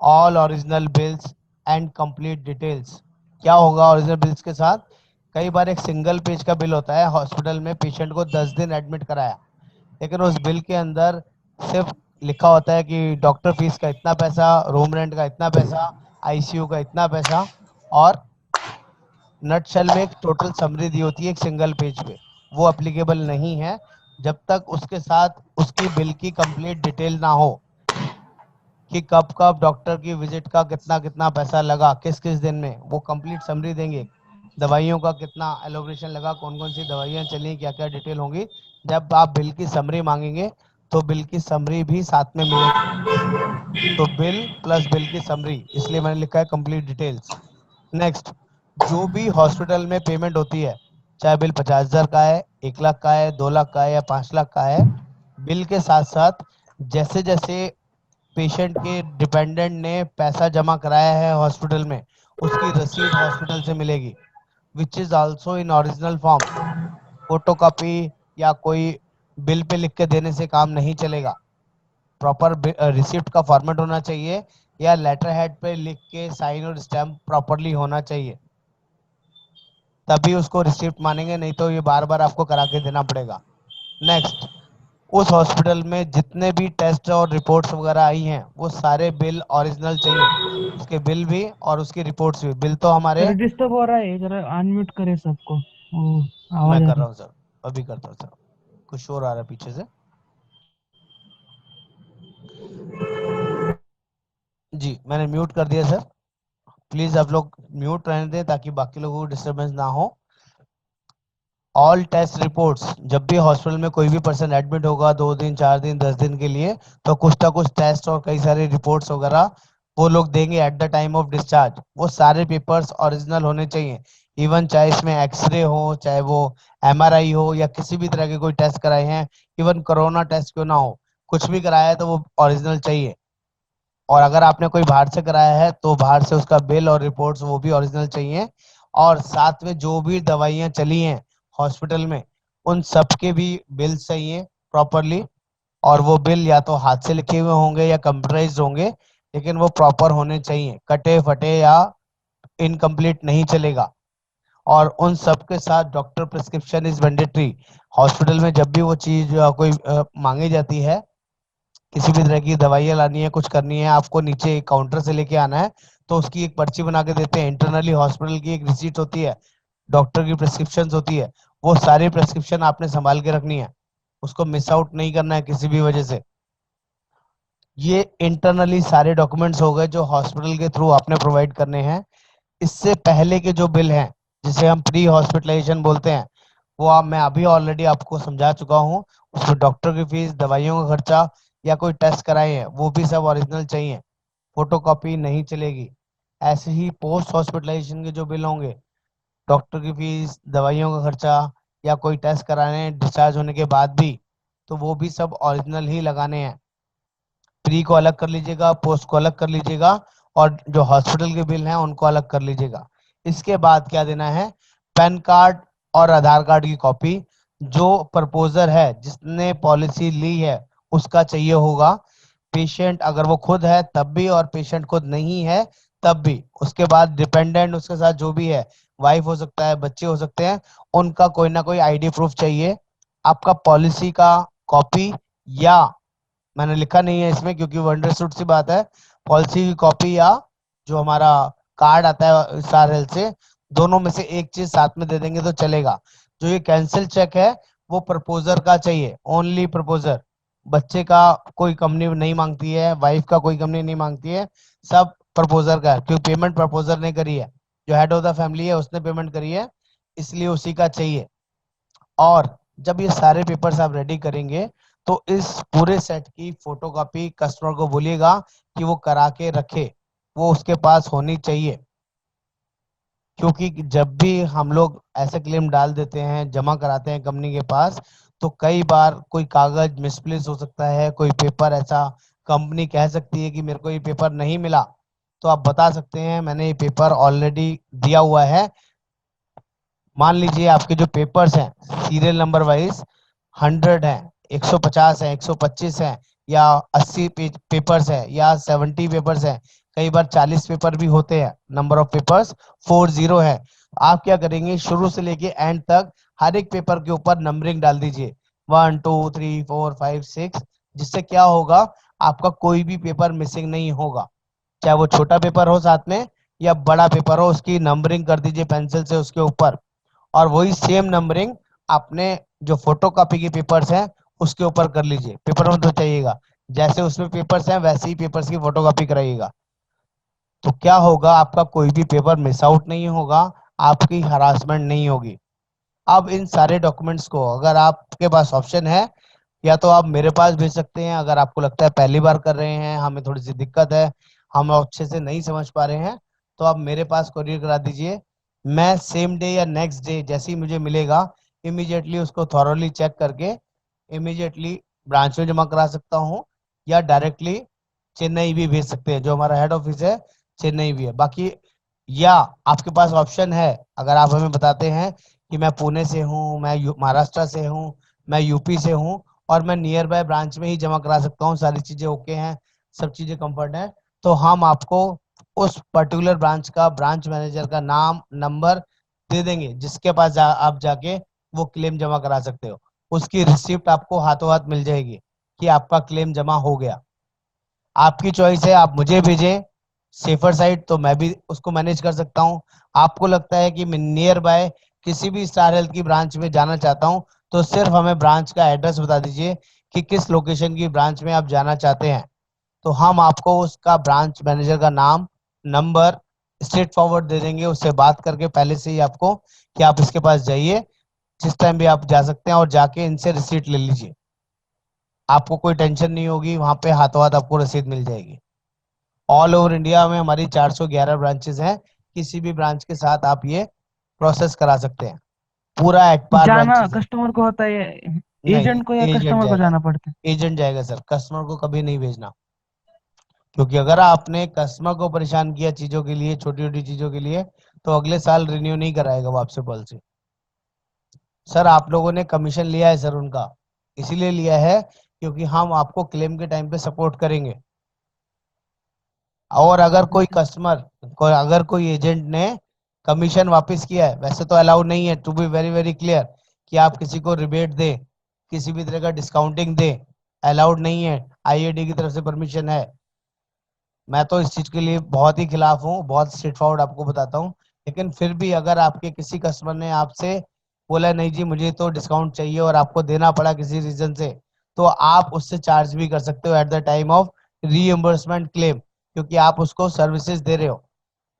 all original bills and complete details. क्या होगा ओरिजिनल बिल्स के साथ? कई बार एक सिंगल पेज का बिल होता है, हॉस्पिटल में पेशेंट को 10 दिन एडमिट कराया, लेकिन उस बिल के अंदर सिर्फ लिखा होता है कि डॉक्टर फीस का इतना पैसा, रूम रेंट का इतना पैसा, आईसीयू का इतना पैसा, और नटशेल में एक टोटल समरी दी होती है एक सिंगल पेज पे। वो एप्लीकेबल नहीं है जब तक उसके साथ उसकी बिल की कंप्लीट डिटेल ना हो, कि कब कब डॉक्टर की विजिट का कितना कितना पैसा लगा, किस किस दिन में। वो कंप्लीट समरी देंगे, दवाइयों का कितना एलोब्रेशन लगा, कौन कौन सी दवाइयाँ चली, क्या क्या डिटेल होंगी। जब आप बिल की समरी मांगेंगे तो बिल की समरी भी साथ में मिलेगी। तो बिल प्लस बिल की समरी, इसलिए मैंने लिखा है कंप्लीट डिटेल्स। नेक्स्ट, जो भी हॉस्पिटल में पेमेंट होती है, चाहे बिल 50,000 का है, 1 लाख का है, 2 लाख का है या 5 लाख का है, बिल के साथ साथ जैसे जैसे पेशेंट के डिपेंडेंट ने पैसा जमा कराया है हॉस्पिटल में, उसकी रसीद हॉस्पिटल से मिलेगी, which is also in original form. Photocopy या कोई बिल पे लिख के देने से काम नहीं चलेगा। प्रॉपर रिसिप्ट का फॉर्मेट होना चाहिए या लेटर हेड पे लिख के साइन और स्टैम्प प्रॉपरली होना चाहिए, तभी उसको रिसिप्ट मानेंगे, नहीं तो ये बार बार आपको करा के देना पड़ेगा। नेक्स्ट, उस हॉस्पिटल में जितने भी टेस्ट और रिपोर्ट्स वगैरह आई हैं वो सारे बिल ओरिजिनल चाहिए, उसके बिल भी और उसकी रिपोर्ट्स भी। बिल तो हमारे, सर डिस्टर्ब हो रहा है, जरा अनम्यूट करे सबको, वो मैं आवाज आ कर रही रहा हूँ सर, अभी करता हूँ सर, कुछ शोर आ रहा है पीछे से। जी मैंने म्यूट कर दिया सर, प्लीज आप लोग म्यूट रहने दें ताकि बाकी लोगों को डिस्टरबेंस ना हो। ऑल टेस्ट रिपोर्ट्स, जब भी हॉस्पिटल में कोई भी पर्सन एडमिट होगा 2 दिन 4 दिन 10 दिन के लिए, तो कुछ ना कुछ टेस्ट और कई सारे रिपोर्ट्स वगैरह वो लोग देंगे at the time of discharge. वो सारे पेपर्स ओरिजिनल होने चाहिए, इवन चाहे इसमें एक्सरे हो, चाहे वो एमआरआई हो या किसी भी तरह के कोई टेस्ट कराए हैं, इवन कोरोना टेस्ट क्यों ना हो, कुछ भी कराया है तो वो ओरिजिनल चाहिए। और अगर आपने कोई बाहर से कराया है तो बाहर से उसका बिल और रिपोर्ट्स वो भी ओरिजिनल चाहिए। और साथ में जो भी दवाइयाँ चली हैं हॉस्पिटल में, उन सब के भी बिल चाहिए प्रॉपरली। और वो बिल या तो हाथ से लिखे हुए होंगे या कंप्यूटराइज्ड होंगे, लेकिन वो प्रॉपर होने चाहिए, कटे फटे या इनकम्प्लीट नहीं चलेगा। और उन सब के साथ doctor prescription is mandatory. Hospital में जब भी वो चीज कोई मांगी जाती है, किसी भी तरह की दवाइयाँ लानी है, कुछ करनी है, आपको नीचे काउंटर से लेके आना है, तो उसकी एक पर्ची बना के देते हैं। इंटरनली हॉस्पिटल की एक रिसीट होती है, डॉक्टर की प्रेस्क्रिप्शन होती है, वो सारी प्रेस्क्रिप्शन आपने संभाल के रखनी है, उसको मिस आउट नहीं करना है किसी भी वजह से। ये इंटरनली सारे डॉक्यूमेंट्स हो गए जो हॉस्पिटल के थ्रू आपने प्रोवाइड करने हैं। इससे पहले के जो बिल हैं, जिसे हम प्री हॉस्पिटलाइजेशन बोलते हैं, वो मैं अभी ऑलरेडी आपको समझा चुका हूँ। उसमें डॉक्टर की फीस, दवाइयों का खर्चा या कोई टेस्ट कराए हैं, वो भी सब ओरिजिनल चाहिए, फोटोकॉपी नहीं चलेगी। ऐसे ही पोस्ट हॉस्पिटलाइजेशन के जो बिल होंगे, डॉक्टर की फीस, दवाइयों का खर्चा या कोई टेस्ट कराने डिस्चार्ज होने के बाद भी, तो वो भी सब ओरिजिनल ही लगाने हैं। प्री को अलग कर लीजिएगा, पोस्ट को अलग कर लीजिएगा, और जो हॉस्पिटल के बिल हैं उनको अलग कर लीजिएगा। इसके बाद क्या देना है, पैन कार्ड और आधार कार्ड की कॉपी। जो प्रपोजर है, जिसने पॉलिसी ली है, उसका चाहिए होगा। पेशेंट अगर वो खुद है तब भी, और पेशेंट खुद नहीं है तब भी। उसके बाद डिपेंडेंट उसके साथ जो भी है, वाइफ हो सकता है, बच्चे हो सकते हैं, उनका कोई ना कोई आईडी प्रूफ चाहिए। आपका पॉलिसी का कॉपी, या मैंने लिखा नहीं है इसमें क्योंकि वो अंडरस्टूड सी बात है, पॉलिसी की कॉपी या जो हमारा कार्ड आता है स्टार हेल्थ से, दोनों में से एक चीज साथ में दे देंगे तो चलेगा। जो ये कैंसिल चेक है वो प्रपोजर का चाहिए, ओनली प्रपोजर। बच्चे का कोई कंपनी नहीं मांगती है, वाइफ का कोई कंपनी नहीं मांगती है, सब प्रपोजर का है, क्योंकि पेमेंट प्रपोजर ने करी है, जो हेड ऑफ द फैमिली है उसने पेमेंट करी है, इसलिए उसी का चाहिए। और जब ये सारे पेपर्स आप रेडी करेंगे तो इस पूरे सेट की फोटोकॉपी कस्टमर को बोलिएगा कि वो करा के रखे, वो उसके पास होनी चाहिए। क्योंकि जब भी हम लोग ऐसे क्लेम डाल देते हैं, जमा कराते हैं कंपनी के पास, तो कई बार कोई कागज मिसप्लेस हो सकता है, कोई पेपर ऐसा कंपनी कह सकती है कि मेरे को ये पेपर नहीं मिला, तो आप बता सकते हैं मैंने ये पेपर ऑलरेडी दिया हुआ है। मान लीजिए आपके जो पेपर्स हैं सीरियल नंबर वाइज 100 है, 150 है, 125 है, या 80 पेपर्स है, या 70 पेपर्स है, कई बार 40 पेपर भी होते हैं, नंबर ऑफ पेपर्स 40 है। आप क्या करेंगे, शुरू से लेके एंड तक हर एक पेपर के ऊपर नंबरिंग डाल दीजिए, 1 2 3 4 5 6, जिससे क्या होगा, आपका कोई भी पेपर मिसिंग नहीं होगा। चाहे वो छोटा पेपर हो साथ में या बड़ा पेपर हो, उसकी नंबरिंग कर दीजिए पेंसिल से उसके ऊपर। और वही सेम नंबरिंग अपने जो फोटोकॉपी के पेपर्स हैं उसके ऊपर कर लीजिए, पेपर में तो चाहिएगा, जैसे उसमें पेपर्स हैं वैसे ही पेपर्स की फोटोकॉपी कराइएगा। तो क्या होगा, आपका कोई भी पेपर मिस आउट नहीं होगा, आपकी हरासमेंट नहीं होगी। अब इन सारे डॉक्यूमेंट्स को अगर आपके पास ऑप्शन है, या तो आप मेरे पास भेज सकते हैं, अगर आपको लगता है पहली बार कर रहे हैं, हमें थोड़ी सी दिक्कत है, हम अच्छे से नहीं समझ पा रहे हैं, तो आप मेरे पास कोरियर करा दीजिए। मैं सेम डे या नेक्स्ट डे जैसे ही मुझे मिलेगा, इमीडिएटली उसको थॉरोली चेक करके इमीडिएटली ब्रांच में जमा करा सकता हूँ, या डायरेक्टली चेन्नई भी भेज सकते हैं, जो हमारा हेड ऑफिस है चेन्नई भी है। बाकी या आपके पास ऑप्शन है, अगर आप हमें बताते हैं कि मैं पुणे से हूँ, मैं महाराष्ट्र से हूँ, मैं यूपी से हूँ, और मैं नियर बाय ब्रांच में ही जमा करा सकता हूँ, सारी चीजें ओके हैं, सब चीजें कंफर्ट है, तो हम आपको उस पर्टिकुलर ब्रांच का ब्रांच मैनेजर का नाम नंबर दे देंगे, जिसके पास आप जाके वो क्लेम जमा करा सकते हो। उसकी रिसिप्ट आपको हाथों हाथ मिल जाएगी कि आपका क्लेम जमा हो गया। आपकी चॉइस है, आप मुझे भेजें सेफर साइड तो मैं भी उसको मैनेज कर सकता हूँ। आपको लगता है कि मैं नियर बाय किसी भी स्टार हेल्थ की ब्रांच में जाना चाहता हूँ, तो सिर्फ हमें ब्रांच का एड्रेस बता दीजिए कि किस लोकेशन की ब्रांच में आप जाना चाहते हैं, तो हम आपको उसका ब्रांच मैनेजर का नाम नंबर स्ट्रेट फॉरवर्ड दे देंगे, उससे बात करके पहले से ही आपको कि आप इसके पास जाइए, जिस टाइम भी आप जा सकते हैं, और जाके इनसे रिसीट ले लीजिए। आपको कोई टेंशन नहीं होगी, वहां पे हाथों हाथ आपको रसीद मिल जाएगी। ऑल ओवर इंडिया में हमारी 411 ब्रांचेस हैं, किसी भी ब्रांच के साथ आप ये प्रोसेस करा सकते हैं, पूरा एट पार जाना ब्रांचेस है। कस्टमर को होता है, नहीं, एजेंट को या एजेंट कस्टमर को जाएगा, जाना पड़ता है? एजेंट जाएगा सर, कस्टमर को कभी नहीं भेजना, क्योंकि अगर आपने कस्टमर को परेशान किया चीजों के लिए, छोटी छोटी चीजों के लिए, तो अगले साल रिन्यू नहीं कराएगा वो आपसे पॉलिसी। सर आप लोगों ने कमीशन लिया है सर उनका, इसीलिए लिया है क्योंकि हम आपको क्लेम के टाइम पे सपोर्ट करेंगे। और अगर कोई कस्टमर अगर कोई एजेंट ने कमीशन वापस किया है, वैसे तो अलाउड नहीं है, to be very very clear, कि आप किसी को रिबेट दे, किसी भी तरह का डिस्काउंटिंग दे, अलाउड नहीं है, आईएडी की तरफ से परमिशन है। मैं तो इस चीज के लिए बहुत ही खिलाफ हूँ, बहुत स्ट्रेट फॉरवर्ड आपको बताता हूँ। लेकिन फिर भी अगर आपके किसी कस्टमर ने आपसे बोला नहीं जी मुझे तो डिस्काउंट चाहिए, और आपको देना पड़ा किसी रीजन से, तो आप उससे चार्ज भी कर सकते हो at the time of reimbursement claim, क्योंकि आप उसको सर्विसेज दे रहे हो।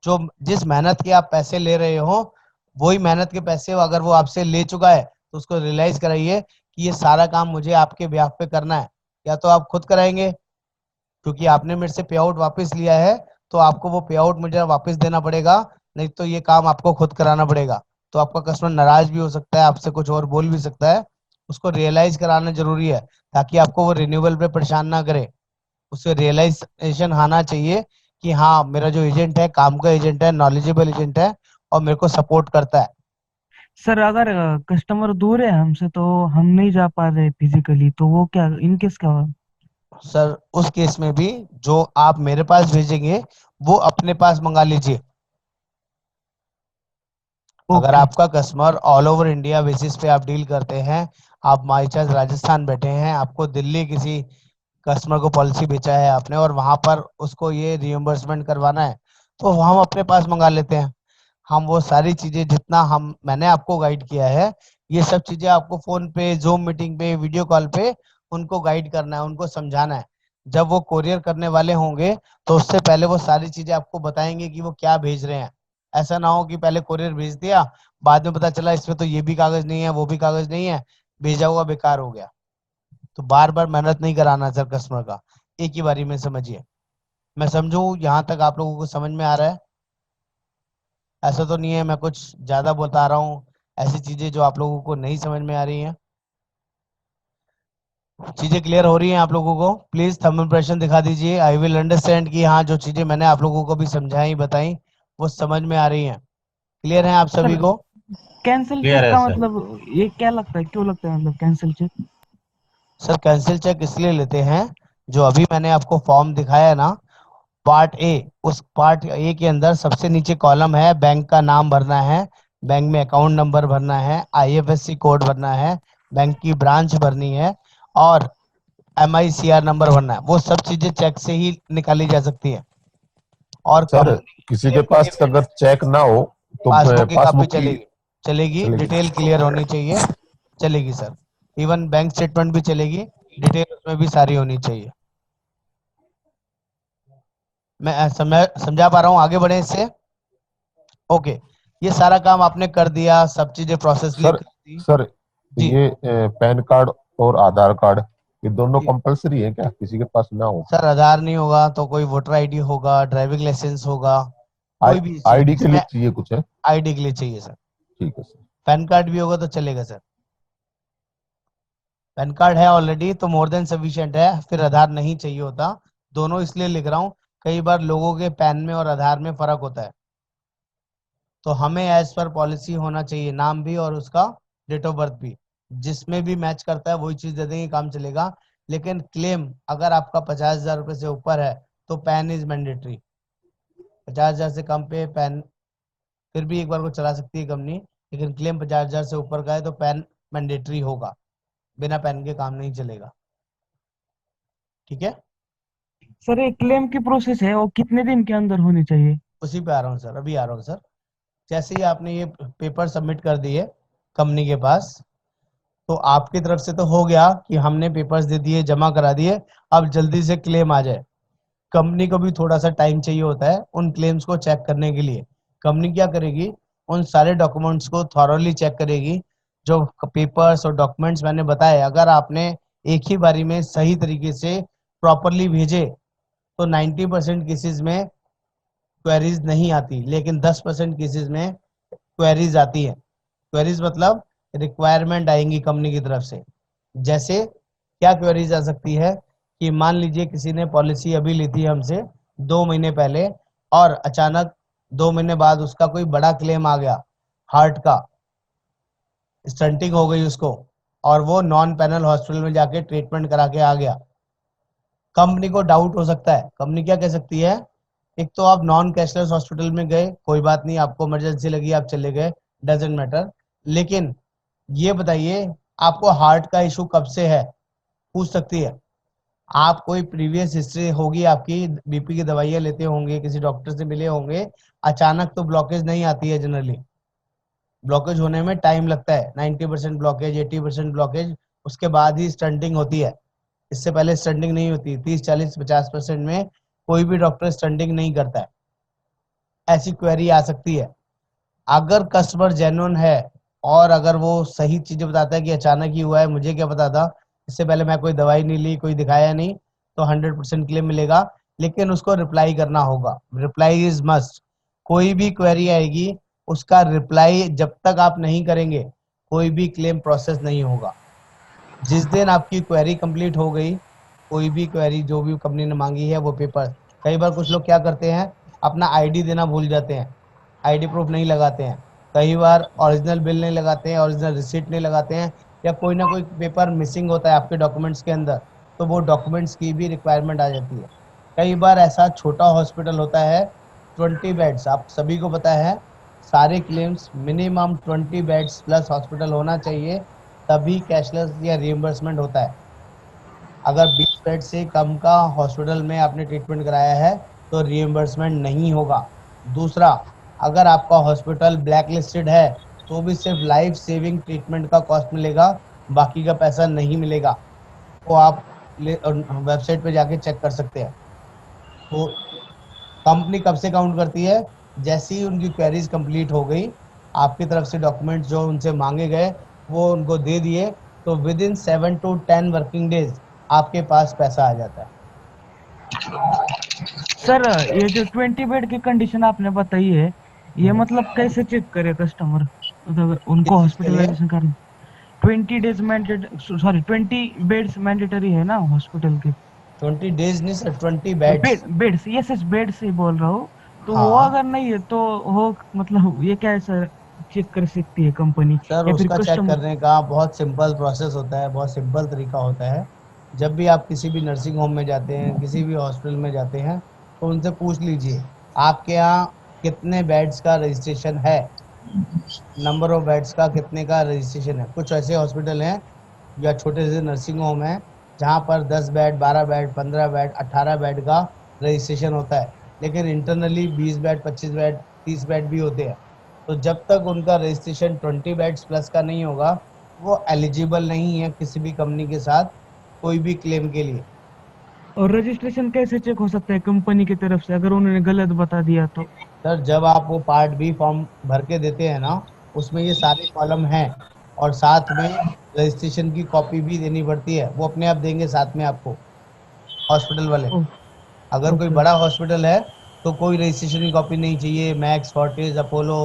जो जिस मेहनत के आप पैसे ले रहे हो, वही मेहनत के पैसे अगर वो आपसे ले चुका है, तो उसको रियलाइज कराइए कि ये सारा काम मुझे आपके ब्याह पे करना है, या तो आप खुद कराएंगे, क्योंकि आपने मेरे से पे आउट वापस लिया है, तो आपको वो पे आउट मुझे वापस देना पड़ेगा, नहीं तो ये काम आपको खुद कराना पड़ेगा। तो आपका कस्टमर नाराज भी हो सकता है, आपसे कुछ और बोल भी सकता है, उसको रियलाइज कराना जरूरी है, ताकि आपको वो रिन्यूअल पे परेशान ना करे। उसे रियलाइजेशन आना चाहिए कि हाँ मेरा जो एजेंट है काम का एजेंट है, नॉलेजेबल एजेंट है, और मेरे को सपोर्ट करता है। सर अगर कस्टमर दूर है हमसे, तो हम नहीं जा पा रहे फिजिकली, तो वो क्या, इन केस क्या होगा? सर उस केस में भी जो आप मेरे पास भेजेंगे वो अपने पास मंगा लीजिए। अगर ओके। आपका customer all over India basis पे आप डील करते हैं, आप बाई चांस राजस्थान बैठे हैं, आपको दिल्ली किसी कस्टमर को पॉलिसी बेचा है आपने, और वहां पर उसको ये रिइंबर्समेंट करवाना है, तो हम अपने पास मंगा लेते हैं। हम वो सारी चीजें जितना हम मैंने आपको गाइड किया है, ये सब चीजें आपको फोन पे, जूम मीटिंग पे, वीडियो कॉल पे उनको गाइड करना है, उनको समझाना है। जब वो कोरियर करने वाले होंगे, तो उससे पहले वो सारी चीजें आपको बताएंगे कि वो क्या भेज रहे हैं। ऐसा ना हो कि पहले कोरियर भेज दिया, बाद में पता चला इसमें तो ये भी कागज नहीं है, वो भी कागज नहीं है, भेजा हुआ बेकार हो गया। तो बार बार मेहनत नहीं कराना सर कस्टमर का, एक ही बारी में समझिए। मैं समझू यहाँ तक आप लोगों को समझ में आ रहा है? ऐसा तो नहीं है मैं कुछ ज्यादा बता रहा हूँ, ऐसी चीजें जो आप लोगों को नहीं समझ में आ रही हैं? चीजें क्लियर हो रही हैं आप लोगों को? प्लीज थंब इम्प्रेशन दिखा दीजिए, आई विल अंडरस्टैंड कि हाँ जो चीजें मैंने आप लोगों को भी समझाई बताई वो समझ में आ रही हैं। क्लियर है आप सर सभी को? कैंसिल क्लियर चेक है का सर। मतलब ये क्या लगता है, क्यों लगता है मतलब cancel cheque? Sir cancel cheque इसलिए लेते हैं, जो अभी मैंने आपको फॉर्म दिखाया है ना, पार्ट ए, उस पार्ट ए के अंदर सबसे नीचे कॉलम है, बैंक का नाम भरना है, बैंक में अकाउंट नंबर भरना है, आईएफएससी कोड भरना है, बैंक की ब्रांच भरनी है, और एमआईसीआर नंबर भरना है। वो सब चीजें चेक से ही निकाली जा सकती है। और सर कंपनी किसी के पास अगर चेक ना हो तो पासबुक की कापी पासबुक की चलेगी, चलेगी, चलेगी। डिटेल क्लियर होनी चाहिए, चलेगी सर। इवन बैंक स्टेटमेंट भी चलेगी, डिटेल उसमें भी सारी होनी चाहिए। मैं समझा पा रहा हूँ, आगे बढ़े इससे? ओके। ये सारा काम आपने कर दिया, सब चीजें प्रोसेसली सर कर दी। सर जी ये पैन कार्ड और आधार कार्ड ये दोनों जी। कंपलसरी है क्या, किसी के पास ना हो? सर आधार नहीं होगा तो कोई वोटर आईडी होगा, ड्राइविंग लाइसेंस होगा, आई कोई भी चीज आईडी के लिए जिसमें चाहिए कुछ है? आईडी के लिए चाहिए सर। ठीक है सर। पैन कार्ड भी होगा तो चलेगा सर। पैन कार्ड है ऑलरेडी तो मोर देन सफिशिएंट है, फिर आधार नहीं चाहिए होता। दोनों इसलिए लिख रहा हूँ, कई बार लोगों के पैन में और आधार में फर्क होता है, तो हमें एज पर पॉलिसी होना चाहिए नाम भी और उसका डेट ऑफ बर्थ भी, जिसमें भी मैच करता है वही चीज दे देंगे, काम चलेगा। लेकिन क्लेम अगर आपका 50,000 रुपये से ऊपर है तो पैन इज मैंडेटरी। 50,000 से कम पे पैन फिर भी एक बार को चला सकती है कंपनी, लेकिन क्लेम 50,000 से ऊपर का है तो पैन मैंडेटरी होगा, बिना पैन के काम नहीं चलेगा। ठीक है। सर ये क्लेम की प्रोसेस है वो कितने दिन के अंदर होनी चाहिए? उसी पे आ रहा हूँ सर, अभी आ रहा हूँ सर। जैसे ही आपने ये पेपर सबमिट कर दिए कंपनी के पास, तो आपकी तरफ से तो हो गया कि हमने पेपर्स दे दिए, जमा करा दिए, अब जल्दी से क्लेम आ जाए। कंपनी को भी थोड़ा सा टाइम चाहिए होता है उन क्लेम्स को चेक करने के लिए। कंपनी क्या करेगी, उन सारे डॉक्यूमेंट्स को थॉरोली चेक करेगी। जो पेपर्स और डॉक्यूमेंट्स मैंने बताए, अगर आपने एक ही बारी में सही तरीके से प्रॉपरली भेजे तो 90% केसेस में क्वेरीज नहीं आती, लेकिन 10% केसेस में क्वेरीज आती है। क्वेरीज मतलब रिक्वायरमेंट आएंगी कंपनी की तरफ से। जैसे क्या क्वेरीज आ सकती है कि मान लीजिए किसी ने पॉलिसी अभी ली थी हमसे 2 महीने पहले, और अचानक 2 महीने बाद उसका कोई बड़ा क्लेम आ गया, हार्ट का स्टंटिंग हो गई उसको, और वो नॉन पैनल हॉस्पिटल में जाके ट्रीटमेंट करा के आ गया। कंपनी को डाउट हो सकता है, कंपनी क्या कह सकती है, एक तो आप नॉन कैशलेस हॉस्पिटल में गए, कोई बात नहीं, आपको इमरजेंसी लगी आप चले गए, डजेंट मैटर, लेकिन ये बताइए आपको हार्ट का इशू कब से है, पूछ सकती है। आप कोई प्रीवियस हिस्ट्री होगी आपकी, बीपी की दवाइयाँ लेते होंगे, किसी डॉक्टर से मिले होंगे, अचानक तो ब्लॉकेज नहीं आती है जनरली। ब्लॉकेज होने में टाइम लगता है, 90% ब्लॉकेज, 80% ब्लॉकेज, उसके बाद ही स्टंटिंग होती है। इससे पहले स्टंटिंग नहीं होती। 30, 40, 50% में कोई भी डॉक्टर स्टंटिंग नहीं करता है। ऐसी क्वेरी आ सकती है। अगर कस्टमर जेन्युइन है और अगर वो सही चीजें बताता है कि अचानक ही हुआ है, मुझे क्या पता था, इससे पहले मैं कोई दवाई नहीं ली, कोई दिखाया नहीं, तो 100% क्लेम मिलेगा। लेकिन उसको रिप्लाई करना होगा, रिप्लाई इज मस्ट। कोई भी क्वेरी आएगी उसका रिप्लाई जब तक आप नहीं करेंगे कोई भी क्लेम प्रोसेस नहीं होगा। जिस दिन आपकी क्वेरी कंप्लीट हो गई, कोई भी क्वेरी जो भी कंपनी ने मांगी है वो पेपर, कई बार कुछ लोग क्या करते हैं, अपना आईडी देना भूल जाते हैं, आईडी प्रूफ नहीं लगाते हैं, कई बार ओरिजिनल बिल नहीं लगाते हैं, ओरिजिनल रिसीट नहीं लगाते हैं, या कोई ना कोई पेपर मिसिंग होता है आपके डॉक्यूमेंट्स के अंदर, तो वो डॉक्यूमेंट्स की भी रिक्वायरमेंट आ जाती है। कई बार ऐसा छोटा हॉस्पिटल होता है, 20 बेड्स, आप सभी को पता है, सारे claims minimum 20 beds plus hospital होना चाहिए, तभी कैशलेस या रिइम्बर्समेंट होता है। अगर 20 बेड से कम का हॉस्पिटल में आपने ट्रीटमेंट कराया है तो रिइम्बर्समेंट नहीं होगा। दूसरा, अगर आपका हॉस्पिटल ब्लैक लिस्टेड है तो भी सिर्फ लाइफ सेविंग ट्रीटमेंट का कॉस्ट मिलेगा, बाकी का पैसा नहीं मिलेगा। वो आप वेबसाइट पे जाके चेक कर सकते हैं। तो कंपनी कब से काउंट करती है, जैसे ही उनकी क्वेरीज कंप्लीट हो गई, आपकी तरफ से डॉक्यूमेंट्स जो उनसे मांगे गए वो उनको दे दिए, तो with in 7 to 10 working days आपके पास पैसा आ जाता है। सर ये जो 20 बेड की कंडीशन आपने बताई है, ये मतलब कैसे चेक करे कस्टमर, मतलब उनको किस चीज के लिए? हॉस्पिटलाइजेशन करना? 20 days mandatory, sorry 20 beds mandatory है ना हॉस्पिटल के? 20 डेज नहीं sir, 20 beds. Beds, yes yes, beds ही बोल रहा हूँ। तो वो हाँ अगर नहीं है तो वो मतलब ये कैसे चेक कर सकती है कंपनी, सर, या फिर उसका चेक कस्टमर? करने का बहुत सिंपल प्रोसेस होता है, बहुत सिंपल तरीका होता है। जब भी आप किसी भी नर्सिंग होम में जाते हैं, किसी भी हॉस्पिटल में जाते हैं, तो उनसे पूछ लीजिए आपके यहाँ कितने बेड्स का रजिस्ट्रेशन है, नंबर ऑफ बेड्स का कितने का रजिस्ट्रेशन है। कुछ ऐसे हॉस्पिटल हैं या छोटे से नर्सिंग होम है जहाँ पर 10 बेड, 12 बेड, 15 बेड, 18 बेड का रजिस्ट्रेशन होता है, लेकिन इंटरनली 20 बेड, 25 बेड, 30 बेड भी होते हैं। तो जब तक उनका रजिस्ट्रेशन 20 बेड्स प्लस का नहीं होगा, वो एलिजिबल नहीं है किसी भी कंपनी के साथ कोई भी क्लेम के लिए। और रजिस्ट्रेशन कैसे चेक हो सकता है कंपनी की तरफ से अगर उन्होंने गलत बता दिया तो? सर जब आप वो पार्ट बी फॉर्म भर के देते हैं ना, उसमें ये सारे कॉलम हैं, और साथ में रजिस्ट्रेशन की कॉपी भी देनी पड़ती है, वो अपने आप देंगे साथ में आपको, हॉस्पिटल वाले। ओ, अगर कोई ओके। बड़ा हॉस्पिटल है तो कोई रजिस्ट्रेशन की कॉपी नहीं चाहिए। Max, Fortis, Apollo,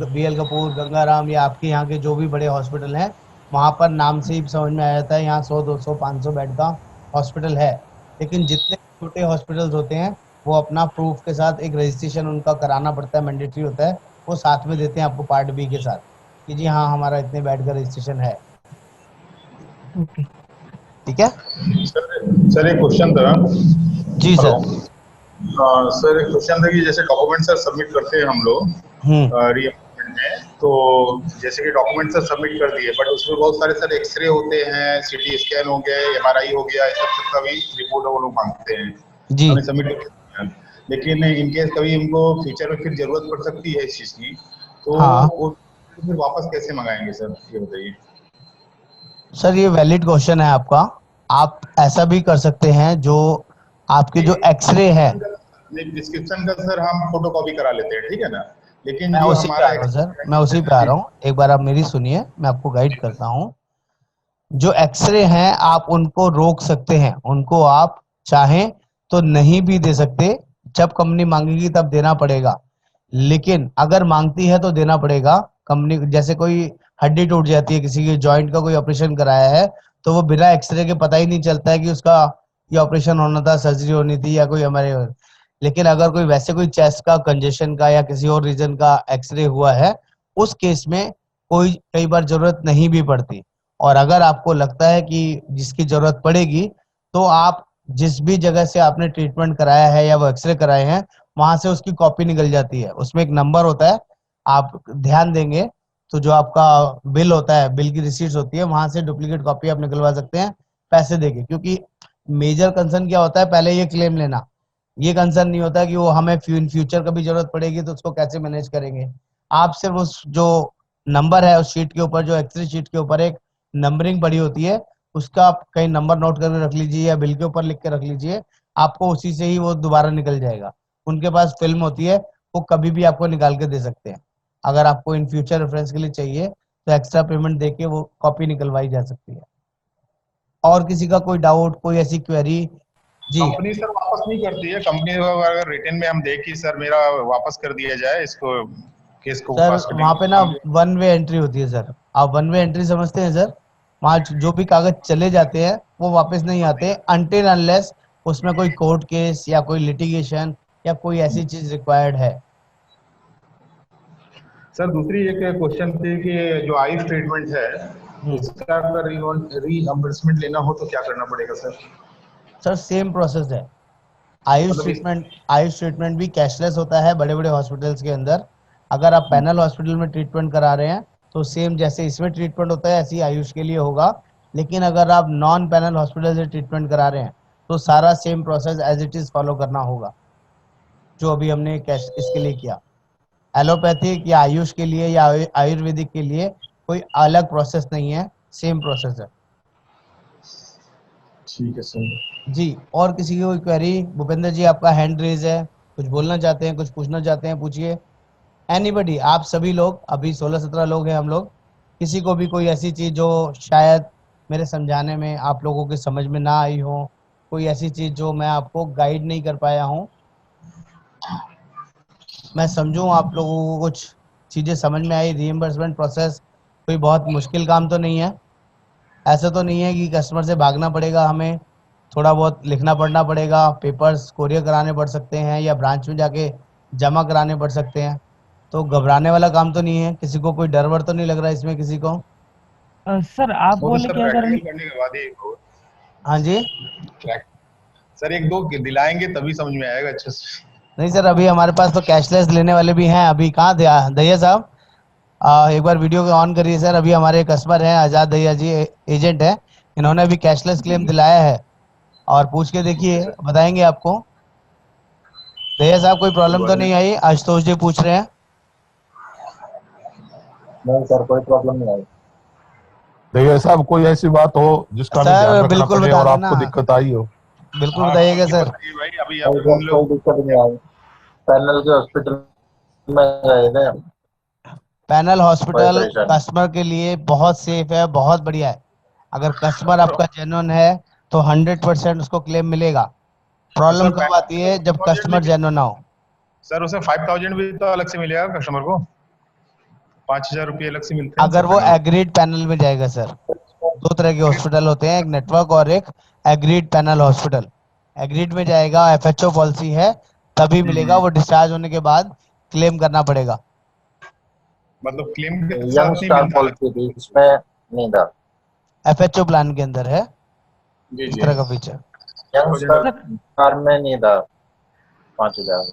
BL Kapoor, Gangaram, या आपके यहाँ के जो भी बड़े हॉस्पिटल हैं, वहाँ पर नाम से ही समझ में आ जाता है यहाँ 100, 200, 500 बेड का हॉस्पिटल है। लेकिन जितने छोटे हॉस्पिटल्स होते हैं, वो अपना प्रूफ के साथ एक रजिस्ट्रेशन उनका कराना पड़ता है, मैंडेटरी होता है, वो साथ में देते हैं आपको पार्ट बी के साथ, कि जी हाँ हमारा इतने बेड का रजिस्ट्रेशन है। ओके। ठीक है। सर एक क्वेश्चन था। जी हेलो। सर। सर एक क्वेश्चन था कि जैसे डॉक्यूमेंट सर सबमिट करते हैं हम लोग हम्म। रीएम्बर्समेंट में, तो जैसे कि डॉक्यूमेंट सर सबमिट कर दिए, बट उसमें बहुत सारे सर एक्सरे होते हैं, सीटी स्कैन हो गया, एमआरआई हो गया, इस सब का भी रिपोर्ट वो लोग मांगते हैं, जी हमने सबमिट कर दिया। लेकिन इनकेस कभी इनको फ्यूचर में फिर जरूरत पड़ सकती है इस चीज की, तो हाँ वो फिर वापस कैसे मंगाएंगे सर, ये बताइए। सर, ये वैलिड क्वेश्चन है आपका। आप ऐसा भी कर सकते हैं, जो आपके जो एक्सरे है, प्रिस्क्रिप्शन का सर हम फोटो कॉपी करा लेते हैं, ठीक है ना, लेकिन मैं जो उसी पे आ हमारा रहा हूँ सर, मैं उसी पे आ रहा हूँ, एक बार आप मेरी सुनिए, मैं आपको गाइड करता हूँ। जो एक्सरे हैं आप उनको रोक सकते हैं, उनको आप चाहें तो नहीं भी दे सकते, जब कंपनी मांगेगी तब देना पड़ेगा। लेकिन अगर मांगती है तो देना पड़ेगा। कंपनी जैसे कोई हड्डी टूट जाती है, किसी की जॉइंट का कोई ऑपरेशन कराया है, तो वो बिना एक्सरे के पता ही नहीं चलता है कि उसका ये ऑपरेशन होना था, सर्जरी होनी थी, या कोई हमारे। लेकिन अगर कोई वैसे कोई चेस्ट का कंजेशन का या किसी और रीजन का एक्सरे हुआ है, उस केस में कोई कई बार जरूरत नहीं भी पड़ती। और अगर आपको लगता है कि जिसकी जरूरत पड़ेगी, तो आप जिस भी जगह से आपने ट्रीटमेंट कराया है या वो एक्सरे कराए हैं, वहां से उसकी कॉपी निकल जाती है, उसमें एक नंबर होता है, आप ध्यान देंगे तो जो आपका बिल होता है, बिल की रिसीट्स होती है, वहां से डुप्लीकेट कॉपी आप निकलवा सकते हैं पैसे देके। क्योंकि मेजर कंसर्न क्या होता है, पहले ये क्लेम लेना, ये कंसर्न नहीं होता कि वो हमें इन फ्यूचर कभी जरूरत पड़ेगी तो उसको कैसे मैनेज करेंगे। आप सिर्फ उस जो नंबर है उस शीट के ऊपर, जो एक्सरे शीट के ऊपर एक नंबरिंग पड़ी होती है, उसका आप कहीं नंबर नोट करके रख लीजिए या बिल के ऊपर लिख के रख लीजिए, आपको उसी से ही वो दोबारा निकल जाएगा। उनके पास फिल्म होती है, वो कभी भी आपको निकाल के दे सकते हैं। अगर आपको इन फ्यूचर रेफरेंस के लिए चाहिए तो एक्स्ट्रा पेमेंट देके वो कॉपी निकलवाई जा सकती है। और किसी का कोई डाउट, कोई ऐसी क्वेरी? जी कंपनी सर वापस नहीं करती है, कंपनी अगर रिटर्न में हम दें कि सर मेरा वापस कर दिया जाए इसको, केस को सर, पास वहां करेंगे पे तो ना कंपनी। वन वे एंट्री होती है सर। आप वन वे एंट्री समझते हैं सर? वहां जो भी कागज चले जाते हैं वो वापस नहीं आते, अनटिल अनलेस उसमें कोई कोर्ट केस या कोई लिटिगेशन या कोई ऐसी चीज रिक्वायर्ड है। सर दूसरी एक क्वेश्चन थी कि जो आयुष ट्रीटमेंट है, हम्म। इसका अगर रीइंबर्समेंट लेना हो तो क्या करना पड़ेगा सर? सर सेम प्रोसेस है। मतलब इस आयुष ट्रीटमेंट भी कैशलेस होता है बड़े बड़े हॉस्पिटल्स के अंदर। अगर आप पैनल हॉस्पिटल में ट्रीटमेंट करा रहे हैं तो सेम जैसे इसमें ट्रीटमेंट होता है ऐसे ही आयुष के लिए होगा। लेकिन अगर आप नॉन पैनल हॉस्पिटल से ट्रीटमेंट करा रहे हैं तो सारा same process as it is follow करना होगा, जो अभी हमने कैश इसके लिए किया। एलोपैथिक या आयुष के लिए या आयुर्वेदिक के लिए कोई अलग प्रोसेस नहीं है, सेम प्रोसेस है। ठीक है सर। जी, और किसी की कोई क्वेरी? भूपेंद्र जी आपका हैंड रेज है, कुछ बोलना चाहते हैं, कुछ पूछना चाहते हैं, पूछिए। एनीबडी, आप सभी लोग, अभी 16-17 लोग हैं हम लोग, किसी को भी कोई ऐसी चीज जो शायद मेरे समझाने में आप लोगों की समझ में ना आई हो, कोई ऐसी चीज जो मैं आपको गाइड नहीं कर पाया हूँ, मैं समझूं आप लोगों को कुछ चीजें समझ में आई। रीइंबर्समेंट प्रोसेस कोई बहुत मुश्किल काम तो नहीं है। ऐसा तो नहीं है कि कस्टमर से भागना पड़ेगा हमें, थोड़ा बहुत लिखना पढ़ना पड़ेगा, पेपर्स कोरियर कराने पड़ सकते हैं या ब्रांच में जाके जमा कराने पड़ सकते हैं। तो घबराने वाला काम तो नहीं है, किसी को कोई डर वर तो नहीं लग रहा है इसमें किसी को? सर आप वो तो बोले सर कि अगर प्रैक्टिकल करने के बाद ही हाँ जी। सर एक दो दिलाएंगे तभी समझ में आएगा अच्छे से। नहीं सर, अभी हमारे पास तो कैशलेस लेने वाले भी हैं। अभी कहाँ थे दहिया साहब? एक बार वीडियो को ऑन करिए सर। अभी हमारे कस्टमर हैं आजाद दहिया जी, एजेंट है, इन्होंने अभी कैशलेस क्लेम दिलाया है, और पूछ के देखिए, बताएंगे आपको। दहिया साहब, कोई प्रॉब्लम तो नहीं आई? आशुतोष जी पूछ रहे हैं। नहीं सर, कोई प्रॉब्लम नहीं आई। देखिए साहब, कोई ऐसी बात हो जिसका हमें ध्यान सर रखना बिल्कुल पड़े बता और देना, आपको दिक्कत आई हो? बिल्कुल हाँ बताइएगा ये सर। बताइए भाई, अभी कोई अपन लोग दिक्कत नहीं आई। पैनल के हॉस्पिटल में गए थे, पैनल कोई हॉस्पिटल परेशानी। कस्टमर के लिए बहुत सेफ है, बहुत बढ़िया है। अगर कस्टमर आपका जेन्युइन है तो 100% उसको क्लेम मिलेगा। प्रॉब्लम सर कब आती है? जब 5,000 कस्टमर लेकिन जेन्युइन ना हो। सर उसमें 5,000 भी तो अलग से मिलेगा कस्टमर को, 5,000 रुपये अलग से मिलते हैं सर अगर वो पैनल। एग्रीड पैनल में जाएगा सर। दो तरह के हॉस्पिटल होते हैं, एक नेटवर्क और एक एग्रीड पैनल हॉस्पिटल। एग्रीड में जाएगा, एफएचओ पॉलिसी है, तभी मिलेगा। वो डिस्चार्ज होने के बाद क्लेम करना पड़ेगा। मतलब क्लेम के यंग साथ नहीं स्टार मिलता अलग। पॉलिसी थी, इसमें नहीं था। एफएचओ प्लान के अंदर है जी इस जी। तरह का फीचर। यंग 5,000 स्टार में नहीं था 5,000।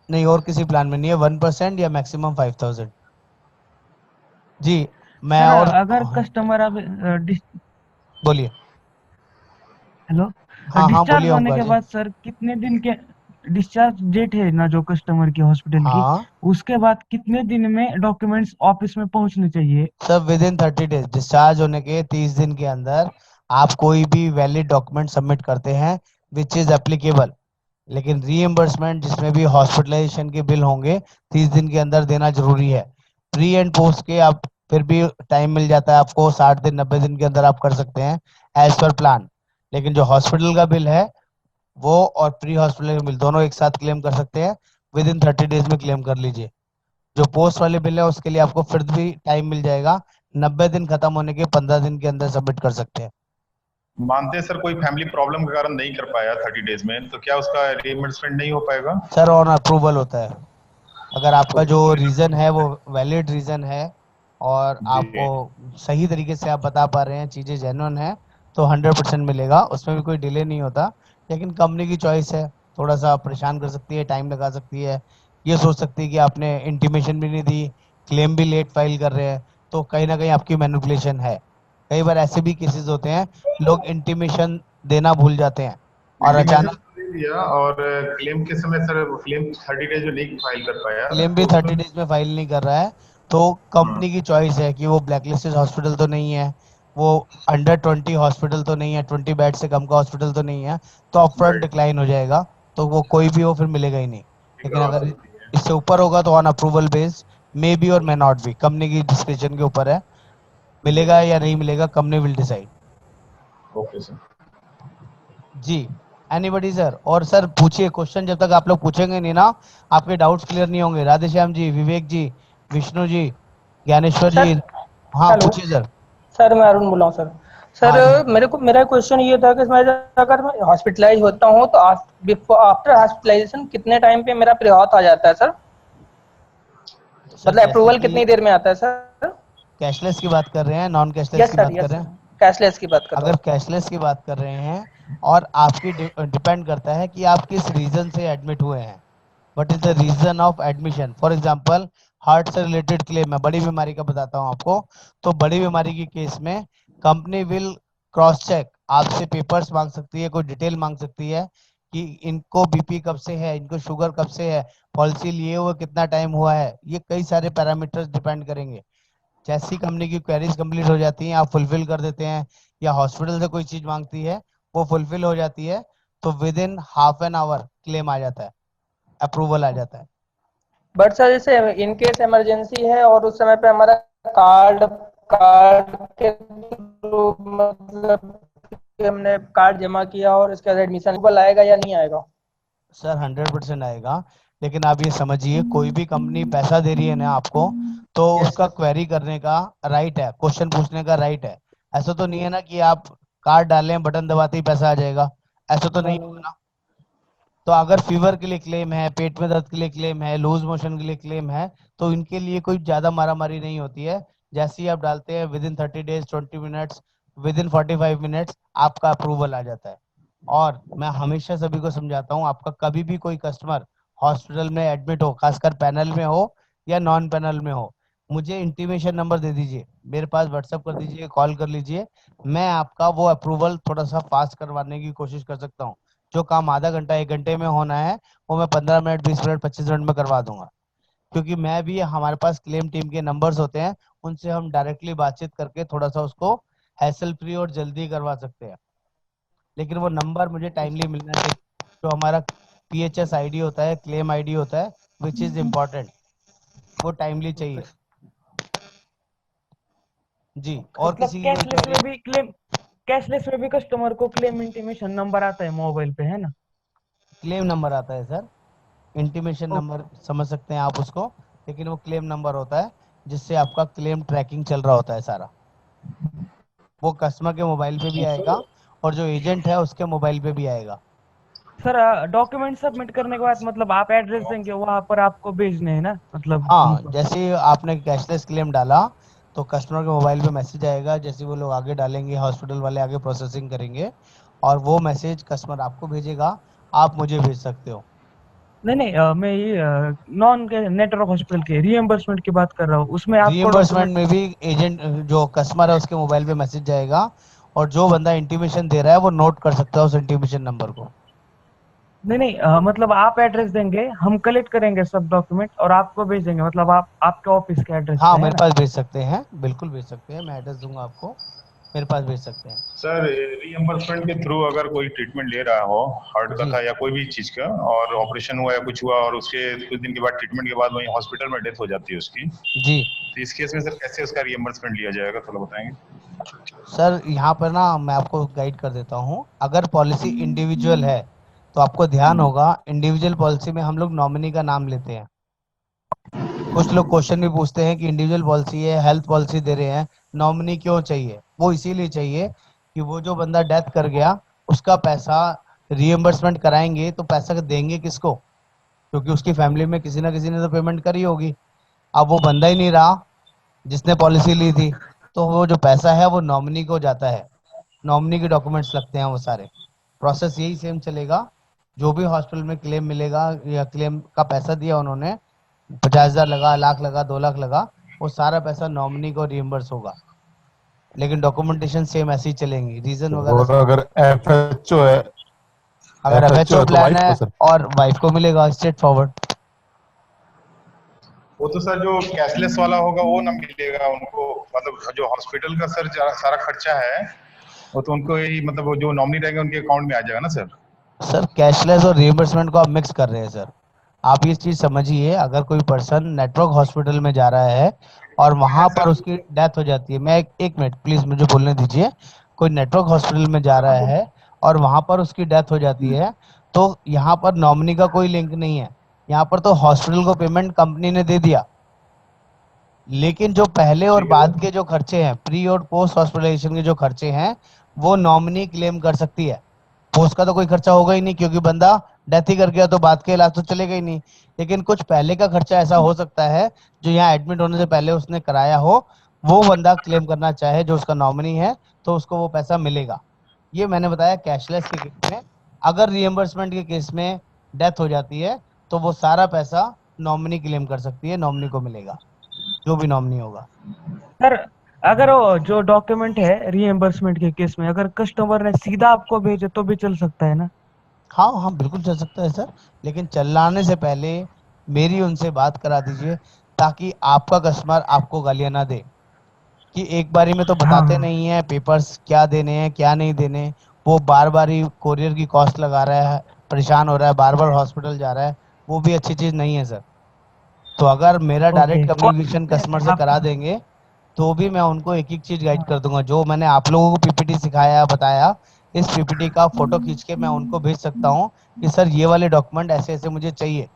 नहीं, और किसी प्लान में नहीं है। 1% या मैक्सिमम 5,000। जी। मैं सर और अगर कस्टमर अब बोलिए। हेलो, हाँ हाँ, डिस्चार्ज बोलिए होने ओमकार के जी। बाद सर कितने दिन के डिस्चार्ज डेट है ना जो कस्टमर की हॉस्पिटल की, हाँ उसके बाद कितने दिन में डॉक्यूमेंट्स ऑफिस में पहुंचने चाहिए? सब विद इन 30 डेज, डिस्चार्ज होने के 30 दिन के अंदर आप कोई भी वैलिड डॉक्यूमेंट सबमिट करते हैं विच इज एप्लीकेबल। लेकिन रीएम्बर्समेंट जिसमें भी हॉस्पिटलाइजेशन के बिल होंगे 30 दिन के अंदर देना जरूरी है। प्री एंड पोस्ट के आप फिर भी टाइम मिल जाता है आपको, 60 दिन 90 दिन के अंदर आप कर सकते हैं एज पर प्लान। लेकिन जो हॉस्पिटल का बिल है वो और प्री हॉस्पिटल का बिल दोनों एक साथ क्लेम कर सकते हैं। विद इन 30 डेज में क्लेम कर लीजिए। जो पोस्ट वाले बिल है उसके लिए आपको फिर भी टाइम मिल जाएगा, 90 दिन खत्म होने के 15 दिन के अंदर सबमिट कर सकते हैं। मानते हैं सर कोई फैमिली प्रॉब्लम के कारण नहीं कर पाया 30 डेज में, तो क्या उसका रिइंबर्समेंट नहीं हो पाएगा? सर ऑन अप्रूवल होता है। अगर आपका जो रीजन है वो वैलिड रीजन है और आपको जी। सही तरीके से आप बता पा रहे हैं, चीजें जेन्युइन है, तो 100% मिलेगा, उसमें भी कोई डिले नहीं होता। लेकिन कंपनी की चॉइस है, थोड़ा सा परेशान कर सकती है, टाइम लगा सकती है। ये सोच सकती है कि आपने इंटीमेशन भी नहीं दी, क्लेम भी लेट फाइल कर रहे हैं, तो कहीं ना कहीं आपकी मैनिपुलेशन है। कई बार ऐसे भी केसेस होते हैं, लोग इंटीमेशन देना भूल जाते हैं और इंटीमेशन अचानक दे दिया और क्लेम के समय सर क्लेम 30 डेज में नहीं फाइल कर पाया क्लेम भी तो उसमें। 30 डेज में फाइल नहीं कर रहा है, तो कंपनी की चॉइस है कि वो ब्लैकलिस्टेड हॉस्पिटल तो नहीं है, वो अंडर 20 हॉस्पिटल तो नहीं है, 20 बेड से कम का हॉस्पिटल तो नहीं है, तो अपफ्रंट राइट। डिक्लाइन हो जाएगा। तो वो कोई भी हो फिर मिलेगा ही नहीं। लेकिन करवा अगर सकती है। इससे ऊपर होगा तो on approval base may be और मे नॉट बी, कंपनी की डिस्क्रिप्शन के ऊपर है। जी। मिलेगा या नहीं मिलेगा, company will decide. Okay sir. जी। Anybody sir? और सर पूछिए क्वेश्चन, जब तक आप लोग पूछेंगे नहीं ना आपके डाउट्स क्लियर नहीं होंगे। राधेश्याम जी, विवेक जी, विष्णु जी, ज्ञानेश्वर सर जी। हाँ हेलो पूछिए सर। सर, मैं अरुण बोल रहा हूँ सर। हाँ सर जी। मेरा क्वेश्चन ये था कि अगर मैं हॉस्पिटलाइज होता हूँ तो आफ्टर हॉस्पिटलाइजेशन कितने टाइम पे मेरा प्री ऑथ आ जाता है सर? सर मतलब जैसे अप्रूवल कि कितनी देर में आता है सर? कैशलेस की बात कर रहे हैं, नॉन कैशलेस यस की सर, बात कर यस रहे सर, हैं? कैशलेस की बात कर रहा अगर हूँ। कैशलेस की बात कर रहे हैं और आपकी डिपेंड करता है कि आप किस रीजन से एडमिट हुए हैं। What is the reason of admission? For example heart से रिलेटेड क्लेम है, बड़ी बीमारी का बताता हूँ आपको। तो बड़ी बीमारी के केस में कंपनी विल क्रॉस चेक, आपसे पेपर्स मांग सकती है, कोई डिटेल मांग सकती है कि इनको बीपी कब से है, इनको शुगर कब से है, पॉलिसी लिए हुए कितना टाइम हुआ है। ये कई सारे पैरामीटर्स डिपेंड करेंगे। जैसी कंपनी की क्वेरीज कंप्लीट हो जाती हैं, आप फुलफिल कर देते हैं, या हॉस्पिटल से कोई चीज मांगती है वो फुलफिल हो जाती है, तो within half an hour claim आ जाता है, अप्रूवल आ जाता है। बट सर जैसे इन केस इमरजेंसी है और उस समय पे हमारा कार्ड कार्ड के थ्रू मतलब कि हमने कार्ड जमा किया और इसके बाद एडमिशन आएगा या नहीं आएगा? सर 100% आएगा। लेकिन आप ये समझिए, कोई भी कंपनी पैसा दे रही है ना आपको, तो यस उसका सर। क्वेरी करने का राइट है, क्वेश्चन पूछने का राइट है। ऐसा तो नहीं है ना कि आप कार्ड डालें बटन दबाते ही पैसा आ जाएगा, ऐसा तो नहीं होगा नहीं। ना। तो अगर फीवर के लिए क्लेम है, पेट में दर्द के लिए क्लेम है, लूज मोशन के लिए क्लेम है, तो इनके लिए कोई ज्यादा मारामारी नहीं होती है। जैसे ही आप डालते हैं with in 30 days 20 minutes, with in 45 minutes आपका अप्रूवल आ जाता है। और मैं हमेशा सभी को समझाता हूँ, आपका कभी भी कोई कस्टमर हॉस्पिटल में एडमिट हो, खासकर पैनल में हो या नॉन पैनल में हो, मुझे इंटीमेशन नंबर दे दीजिए, मेरे पास व्हाट्सअप कर दीजिए, कॉल कर लीजिए। मैं आपका वो अप्रूवल थोड़ा सा फास्ट करवाने की कोशिश कर सकता हूँ। जो काम आधा घंटा 1 घंटे में होना है वो मैं 15 मिनट 20 मिनट 25 मिनट में करवा दूंगा। क्योंकि मैं भी, हमारे पास क्लेम टीम के नंबर्स होते हैं, उनसे हम डायरेक्टली बातचीत करके थोड़ा सा उसको हैसल फ्री और जल्दी करवा सकते हैं। लेकिन वो नंबर मुझे टाइमली मिलना चाहिए, जो हमारा PHS आईडी होता है, क्लेम आईडी होता है, विच इज इम्पोर्टेंट, वो टाइमली चाहिए जी। और मतलब किसी की कोई क्वेरी? कैशलेस में भी कस्टमर को क्लेम इंटीमेशन नंबर आता है मोबाइल पे, है ना? क्लेम नंबर आता है सर, इंटीमेशन ओ, नंबर समझ सकते हैं आप उसको, लेकिन वो क्लेम नंबर होता है जिससे आपका क्लेम ट्रैकिंग चल रहा होता है सारा। वो कस्टमर के मोबाइल पे भी आएगा और जो एजेंट है उसके मोबाइल पे भी आएगा। सर डॉक्यूमेंट सबमिट करने के बाद मतलब आप एड्रेस देंगे वहां पर आपको भेजने हैं ना, मतलब हाँ, उनको? जैसे ही आपने कैशलेस क्लेम डाला तो कस्टमर के मोबाइल पे मैसेज आएगा, जैसे वो लोग आगे डालेंगे, हॉस्पिटल वाले आगे प्रोसेसिंग करेंगे और वो मैसेज कस्टमर आपको भेजेगा, आप मुझे भेज सकते हो। नहीं नहीं, मैं ये नॉन के नेटवर्क हॉस्पिटल के रीएम्बर्समेंट की बात कर रहा हूँ, उसमें आपको रीइंबर्समेंट डॉक्यूमेंट। में भी एजेंट जो कस्टमर है उसके मोबाइल पे मैसेज जाएगा और जो बंदा इंटीमेशन दे रहा है वो नोट कर सकता है उस इंटीमेशन नंबर को। नहीं नहीं, मतलब आप एड्रेस देंगे, हम कलेक्ट करेंगे सब डॉक्यूमेंट और आपको भेज देंगे, मतलब आप आपके ऑफिस के एड्रेस हाँ, पे, है मेरे ना? पास भेज सकते हैं, बिल्कुल भेज सकते हैं, मैं एड्रेस दूंगा आपको, मेरे पास भेज सकते हैं सर रीएम्बर्समेंट के थ्रू अगर कोई ट्रीटमेंट ले रहा हो हार्ट का जी। था या कोई भी चीज का, और ऑपरेशन हुआ या कुछ हुआ और उसके कुछ दिन के बाद ट्रीटमेंट के बाद वहीं हॉस्पिटल में डेथ हो जाती है उसकी, जी तो इस केस में सर कैसे उसका रीएम्बर्समेंट लिया जाएगा, थोड़ा बताएंगे? सर, यहाँ पर ना मैं आपको गाइड कर देता हूँ। अगर पॉलिसी इंडिविजुअल है तो आपको ध्यान होगा, इंडिविजुअल पॉलिसी में हम लोग नॉमिनी का नाम लेते हैं। कुछ लोग क्वेश्चन भी पूछते हैं कि इंडिविजुअल पॉलिसी है, हेल्थ पॉलिसी दे रहे हैं, नॉमिनी क्यों चाहिए? वो इसीलिए चाहिए कि वो जो बंदा डेथ कर गया उसका पैसा रीएम्बर्समेंट कराएंगे तो पैसा देंगे किसको? क्योंकि उसकी फैमिली में किसी ना किसी ने तो पेमेंट करी होगी। अब वो बंदा ही नहीं रहा जिसने पॉलिसी ली थी, तो वो जो पैसा है वो नॉमिनी को जाता है, नॉमिनी के डॉक्यूमेंट्स लगते हैं वो सारे। प्रोसेस यही सेम चलेगा, जो भी हॉस्पिटल में क्लेम मिलेगा या क्लेम का पैसा दिया उन्होंने, 50,000 लगा, लाख लगा, 2 लाख लगा, वो सारा पैसा नॉमिनी को रिइम्बर्स होगा, लेकिन डॉक्यूमेंटेशन सेम ऐसे ही चलेंगी, रीजन वगैरह और सब। अगर FHO है, अगर FHO FHO है तो प्लान वाइफ है को सर। और वाइफ को मिलेगा स्ट्रेट फॉरवर्ड। वो तो सर जो कैशलेस वाला होगा वो ना मिलेगा उनको, मतलब जो हॉस्पिटल का सर सारा खर्चा है वो तो उनको ही, मतलब वो जो नॉमिनी रहेंगे उनके अकाउंट में आ जाएगा ना सर? सर, कैशलेस और रिइम्बर्समेंट को आप मिक्स कर रहे हैं सर। आप ये चीज समझिए, अगर कोई पर्सन नेटवर्क हॉस्पिटल में जा रहा है और वहां पर सर उसकी डेथ हो जाती है, मैं एक मिनट प्लीज मुझे बोलने दीजिए। कोई नेटवर्क हॉस्पिटल में जा रहा है और वहां पर उसकी डेथ हो जाती है, तो यहाँ पर नॉमिनी का कोई लिंक नहीं है, यहाँ पर तो हॉस्पिटल को पेमेंट कंपनी ने दे दिया, लेकिन जो पहले और ठीक है बाद सर। के जो खर्चे हैं, प्री और पोस्ट हॉस्पिटलाइजेशन के जो खर्चे हैं, वो नॉमिनी क्लेम कर सकती है। पोस्ट का तो कोई खर्चा होगा ही नहीं क्योंकि बंदा डेथ ही कर गया, तो बाद के इलाज तो चलेगा ही नहीं। लेकिन कुछ पहले का खर्चा ऐसा हो सकता है जो यहाँ एडमिट होने से पहले उसने कराया हो, वो बंदा क्लेम करना चाहे जो उसका नॉमिनी है, तो उसको वो पैसा मिलेगा। ये मैंने बताया कैशलेस के केस में। अगर रिएम्बर्समेंट के केस में डेथ हो जाती है तो वो सारा पैसा नॉमिनी क्लेम कर सकती है, नॉमिनी को मिलेगा, जो भी नॉमिनी होगा। सर अगर वो जो डॉक्यूमेंट है रीएम्बर्समेंट के केस में अगर कस्टमर ने सीधा आपको भेजे तो भी चल सकता है ना? हाँ हाँ, बिल्कुल चल सकता है सर, लेकिन चलाने से पहले मेरी उनसे बात करा दीजिए, ताकि आपका कस्टमर आपको गालियां ना दे कि एक बारी में तो हाँ बताते हाँ। नहीं है पेपर्स क्या देने हैं क्या नहीं देने। वो बार बार ही कोरियर की कॉस्ट लगा रहा है, परेशान हो रहा है, बार बार हॉस्पिटल जा रहा है, वो भी अच्छी चीज नहीं है सर। तो अगर मेरा ओके, डायरेक्ट कम्युनिकेशन कस्टमर से आप। करा देंगे तो भी मैं उनको एक एक चीज गाइड हाँ। कर दूंगा, जो मैंने आप लोगों को पीपीटी सिखाया बताया, इस पीपीटी का फोटो खींच के मैं उनको भेज सकता हूँ कि सर ये वाले डॉक्यूमेंट ऐसे ऐसे मुझे चाहिए।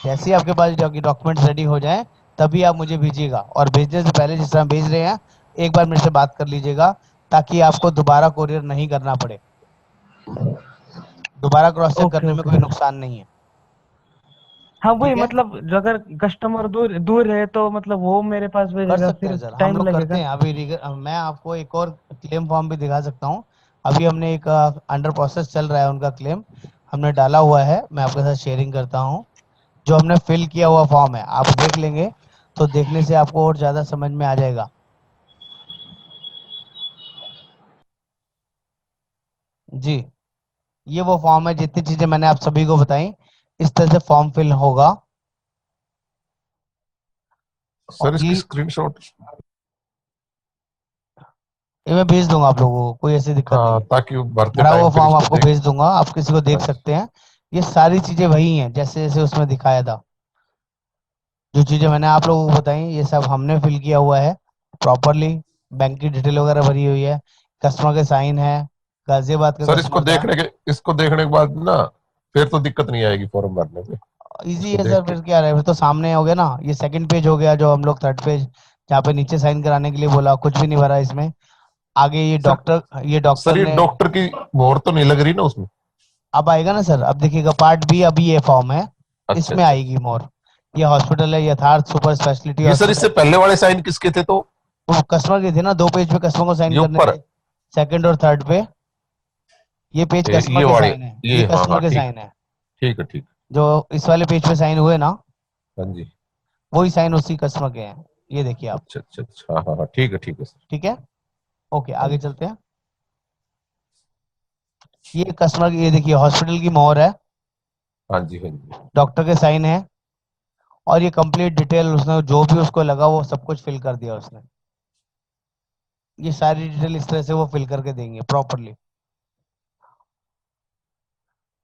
जैसे ही आपके पास डॉक्यूमेंट रेडी हो जाए तभी आप मुझे भेजिएगा, और भेजने से पहले जिस तरह भेज रहे हैं एक बार मेरे से बात कर लीजिएगा, ताकि आपको दोबारा कोरियर नहीं करना पड़े, दोबारा क्रॉस चेक ओके करने में ओके कोई सर। नुकसान नहीं है। हाँ वही, ठीक है, मतलब अगर कस्टमर दूर दूर है तो मतलब वो मेरे पास कर भेजेगा सकते हैं फिर सर, हम टाइम लोग करते लगेगा। हैं अभी। मैं आपको एक और क्लेम फॉर्म भी दिखा सकता हूँ। अभी हमने एक अंडर प्रोसेस चल रहा है उनका क्लेम, हमने डाला हुआ है, मैं आपके साथ शेयरिंग करता हूँ। जो हमने फिल किया हुआ फॉर्म है आप देख लेंगे, तो देखने से आपको और ज्यादा समझ में आ जाएगा। जी, ये वो फॉर्म है, जितनी चीजें मैंने आप सभी को बताई इस तरह से फॉर्म फिल होगा। सर इसकी ये स्क्रीनशॉट। ये मैं भेज दूंगा आप लोगों को, कोई ऐसी दिक्कत नहीं हाँ, है। ताकि वो भरते भरा हुआ टाइम फिर फॉर्म इसको आपको देख। भेज दूंगा, आप किसी को देख हाँ जी। सकते हैं। ये सारी चीजें वही हैं जैसे जैसे उसमें दिखाया था। जो चीजें मैंने आप लोगों को बताई ये सब हमने फिल किया हुआ है प्रॉपरली। बैंक की डिटेल वगैरह भरी हुई है, कस्टमर के साइन है, गाजियाबाद का सर कस्टमर था। इसको देखने के बाद ना फिर तो दिक्कत नहीं आएगी फॉर्म भरने में। इजी इसको है देख सर, के। फिर क्या रहे, फिर तो सामने हो गया ना। ये सेकंड पेज हो गया, जो हम लोग थर्ड पेज जहाँ पे नीचे साइन कराने के लिए बोला, कुछ भी नहीं भरा इसमें। आगे सर ये सर डॉक्टर ये ने। डॉक्टर की मोहर तो नहीं लग रही ना उसमें? अब आएगा ना सर, अब देखिएगा पार्ट बी, अभी ये फॉर्म है, अच्छा इसमें अच्छा। आएगी मोर। ये हॉस्पिटल है यथार्थ सुपर स्पेशलिटी ये सर इससे हॉस्पिटल। पहले वाले साइन किसके थे तो? वो कस्टमर के थे ना, 2 पेज पे कस्टमर को साइन ये करने ऊपर। थे, सेकंड और थर्ड पे। ये पेज ये कस्टमर के वाले। साइन है, ये ये हाँ कस्टमर हाँ के ठीक। साइन है। ठीक है ठीक। जो इस वाले पेज पे साइन हुए ना, हाँ जी। वही साइन उसी कस्टमर के हैं। ये देखिए आप। अच्छा अच्छा अच्छा, हाँ हाँ हाँ, ठीक है सर। ठीक है, ओके हाँ आगे जी चलते हैं। ये कस्टमर की, ये देखिए हॉस्पिटल की मोहर है, हाँ जी हाँ जी। डॉक्टर के साइन है, और ये कंप्लीट डिटेल उसने जो भी उसको लगा वो सब कुछ फिल कर दिया उसने। ये सारी डिटेल इस तरह से वो फिल करके देंगे प्रॉपरली।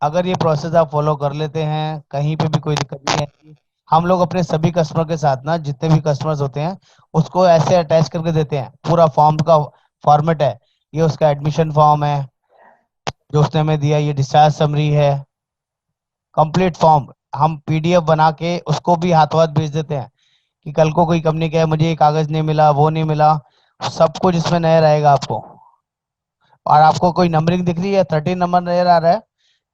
अगर ये प्रोसेस आप फॉलो कर लेते हैं, कहीं पे भी कोई दिक्कत नहीं आएगी। हम लोग अपने सभी कस्टमर के साथ ना, जितने भी कस्टमर्स होते हैं उसको ऐसे अटैच करके देते हैं, पूरा फॉर्म का फॉर्मेट है। ये उसका एडमिशन फॉर्म है जो उसने हमें दिया, ये डिस्चार्ज समरी है, कंप्लीट फॉर्म। हम पीडीएफ बना के उसको भी हाथों हाथ भेज देते हैं कि कल को कोई कंपनी कहे मुझे ये कागज नहीं मिला, वो नहीं मिला, सब कुछ इसमें नया रहेगा आपको। और आपको कोई नंबरिंग दिख रही है, 13 नंबर नजर आ रहा है,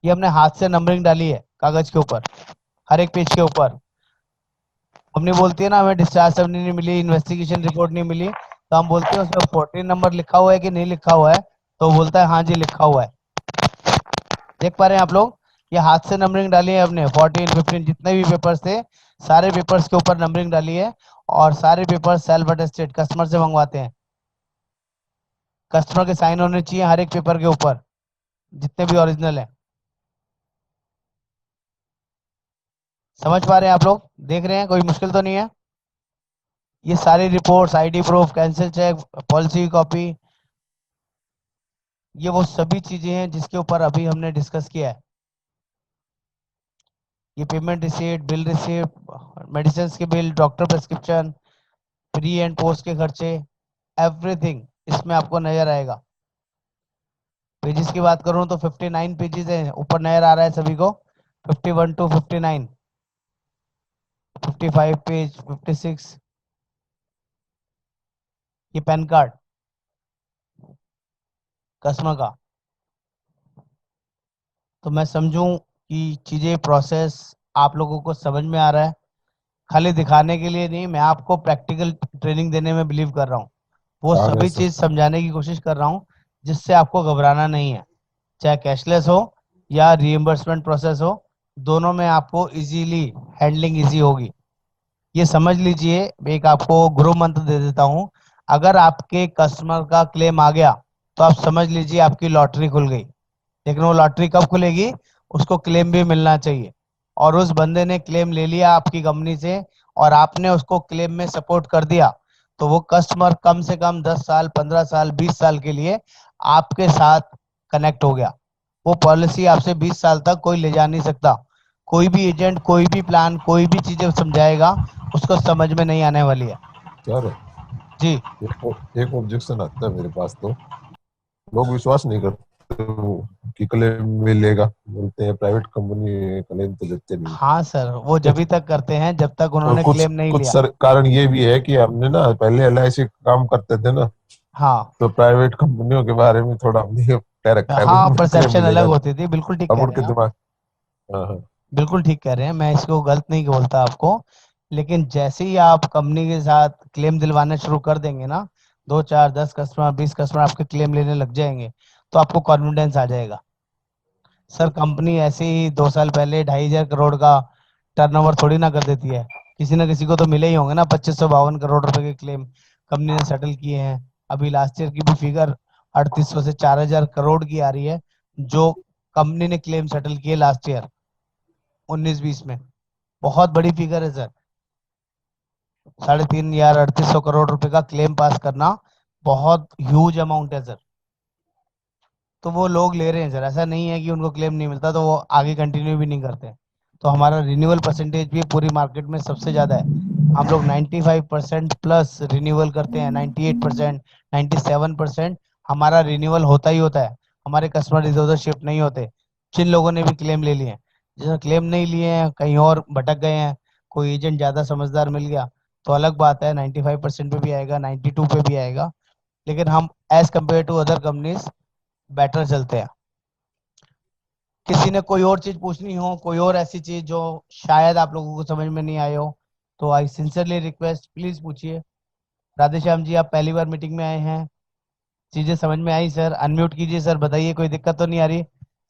ये हमने हाथ से नंबरिंग डाली है कागज के ऊपर, हर एक पेज के ऊपर। हमने बोलती है ना हमें डिस्चार्ज समरी नहीं मिली, इन्वेस्टिगेशन रिपोर्ट नहीं मिली, तो हम बोलते हैं उसमें 14 नंबर लिखा हुआ है कि नहीं लिखा हुआ है, तो बोलता है हाँ जी लिखा हुआ है। देख पा रहे हैं आप लोग, ये हाथ से नंबरिंग डाली है हमने, 14 15 जितने भी पेपर्स थे सारे पेपर्स के ऊपर नंबरिंग डाली है। और सारे पेपर सेल्फ अटेस्टेड कस्टमर से मंगवाते हैं, कस्टमर के साइन होने चाहिए हर एक पेपर के ऊपर, जितने भी ओरिजिनल है। समझ पा रहे हैं आप लोग, देख रहे हैं, कोई मुश्किल तो नहीं है। ये सारी reports, ID proof, cancel cheque, policy copy, ये वो सभी चीजें हैं जिसके ऊपर अभी हमने डिस्कस किया है। ये payment receipt, bill receipt, medicine के bill, doctor prescription, pre and post के खर्चे, एवरीथिंग इसमें आपको नजर आएगा। पेजेस की बात करूं तो 59 पेजेस हैं, ऊपर नजर आ रहा है सभी को, 51 to 59, 55 पेज, 56। ये पैन कार्ड कस्टमर का। तो मैं समझूं कि चीजें प्रोसेस आप लोगों को समझ में आ रहा है, खाली दिखाने के लिए नहीं, मैं आपको प्रैक्टिकल ट्रेनिंग देने में बिलीव कर रहा हूँ। वो आ गए सभी सर। चीज समझाने की कोशिश कर रहा हूँ जिससे आपको घबराना नहीं है, चाहे कैशलेस हो या रीइंबर्समेंट प्रोसेस हो, दोनों में आपको इजीली हैंडलिंग इजी होगी। ये समझ लीजिए, एक आपको गुरु मंत्र दे देता हूँ, अगर आपके कस्टमर का क्लेम आ गया तो आप समझ लीजिए आपकी लॉटरी खुल गई। लेकिन वो लॉटरी कब खुलेगी, उसको क्लेम भी मिलना चाहिए। और उस बंदे ने क्लेम ले लिया आपकी कंपनी से और आपने उसको क्लेम में सपोर्ट कर दिया, तो वो कस्टमर कम से कम 10 साल, 15 साल, 20 साल के लिए आपके साथ कनेक्ट हो गया। वो पॉलिसी आपसे 20 साल तक कोई ले जा नहीं सकता। कोई भी एजेंट, कोई भी प्लान, कोई भी चीजें समझाएगा उसको समझ में नहीं आने वाली है। सर जी एक ऑब्जेक्शन आता है मेरे पास तो, लोग विश्वास नहीं करते वो कि क्लेम मिलेगा, बोलते हैं प्राइवेट कंपनी है, क्लेम तो देते नहीं। हाँ सर, वो जब कुछ तक करते हैं जब तक और उन्होंने कुछ क्लेम नहीं कुछ लिया। सर कारण ये भी है कि हमने ना पहले एलआईसी काम करते थे ना, हाँ तो प्राइवेट कंपनियों के बारे में थोड़ा हमने कह रखा है हाँ, मुझे क्लेम परसेप्शन अलग मिलेगा। होती थी, बिल्कुल ठीक अब कह रहे उनके हैं आप। दिमाग। हाँ हाँ। बिल्कुल ठीक कह रहे हैं, मैं इसको गलत नहीं बोलता आपको। लेकिन जैसे ही आप कंपनी के साथ क्लेम दिलवाना शुरू कर देंगे ना, 2 4 10 कस्टमर, 20 कस्टमर आपके क्लेम लेने लग जाएंगे, तो आपको कॉन्फिडेंस आ जाएगा। सर कंपनी ऐसे ही 2 साल पहले 2,500 करोड़ का टर्नओवर थोड़ी ना कर देती है, किसी ना किसी को तो मिले ही होंगे ना, 2552 करोड़ रुपए के क्लेम कंपनी ने सेटल किए हैं। अभी लास्ट ईयर की भी फिगर 3800 से 4,000 करोड़ की आ रही है, जो कंपनी ने क्लेम सेटल किए लास्ट ईयर 19-20 में। बहुत बड़ी फिगर है सर, 3.5 या 3,800 करोड़ रुपए का क्लेम पास करना बहुत ह्यूज अमाउंट है सर। तो वो लोग ले रहे हैं सर, ऐसा नहीं है कि उनको क्लेम नहीं मिलता तो वो आगे कंटिन्यू भी नहीं करते। तो हमारा रिन्यूअल परसेंटेज भी पूरी मार्केट में सबसे ज़्यादा है। हम लोग 95% प्लस रिन्यूअल करते हैं, 98%, 97% हमारा रिन्यूअल होता ही होता है। हमारे कस्टमर इधर उधर शिफ्ट नहीं होते। जिन लोगों ने भी क्लेम ले लिए हैं, जिन्होंने क्लेम नहीं लिए हैं कहीं और भटक गए हैं, कोई एजेंट ज़्यादा समझदार मिल गया तो अलग बात है, 95% पे भी आएगा, 92 पे भी आएगा। लेकिन हम as compare to other companies better चलते हैं। किसी ने कोई और चीज पूछनी हो, कोई और ऐसी चीज जो शायद आप लोगों को समझ में नहीं आई हो, तो आई सिंसियरली रिक्वेस्ट, प्लीज पूछिए। राधेश्याम जी, आप पहली बार मीटिंग में आए हैं, चीजें समझ में आई सर? अनम्यूट कीजिए सर, बताइए कोई दिक्कत तो नहीं आ रही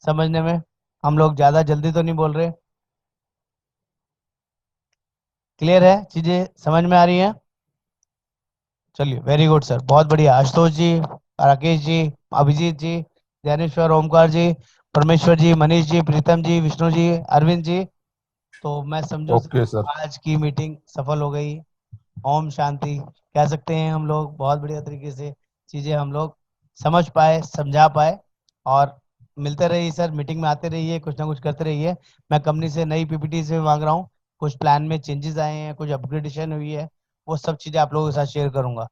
समझने में? हम लोग ज्यादा जल्दी तो नहीं बोल रहे? क्लियर है? चीजें समझ में आ रही हैं? चलिए, वेरी गुड सर, बहुत बढ़िया। आशुतोष जी, राकेश जी, अभिजीत जी, ज्ञानेश्वर, ओमकार जी, परमेश्वर जी, मनीष जी, प्रीतम जी, विष्णु जी, अरविंद जी, तो मैं समझो ओके सर। आज की मीटिंग सफल हो गई। ओम शांति कह सकते हैं हम लोग। बहुत बढ़िया तरीके से चीजें हम लोग समझ पाए, समझा पाए। और मिलते रहिए सर, मीटिंग में आते रहिए, कुछ ना कुछ करते रहिए। मैं कंपनी से नई पीपीटी से मांग रहा हूँ, कुछ प्लान में चेंजेस आए हैं, कुछ अपग्रेडेशन हुई है, वो सब चीजें आप लोगों के साथ शेयर करूंगा।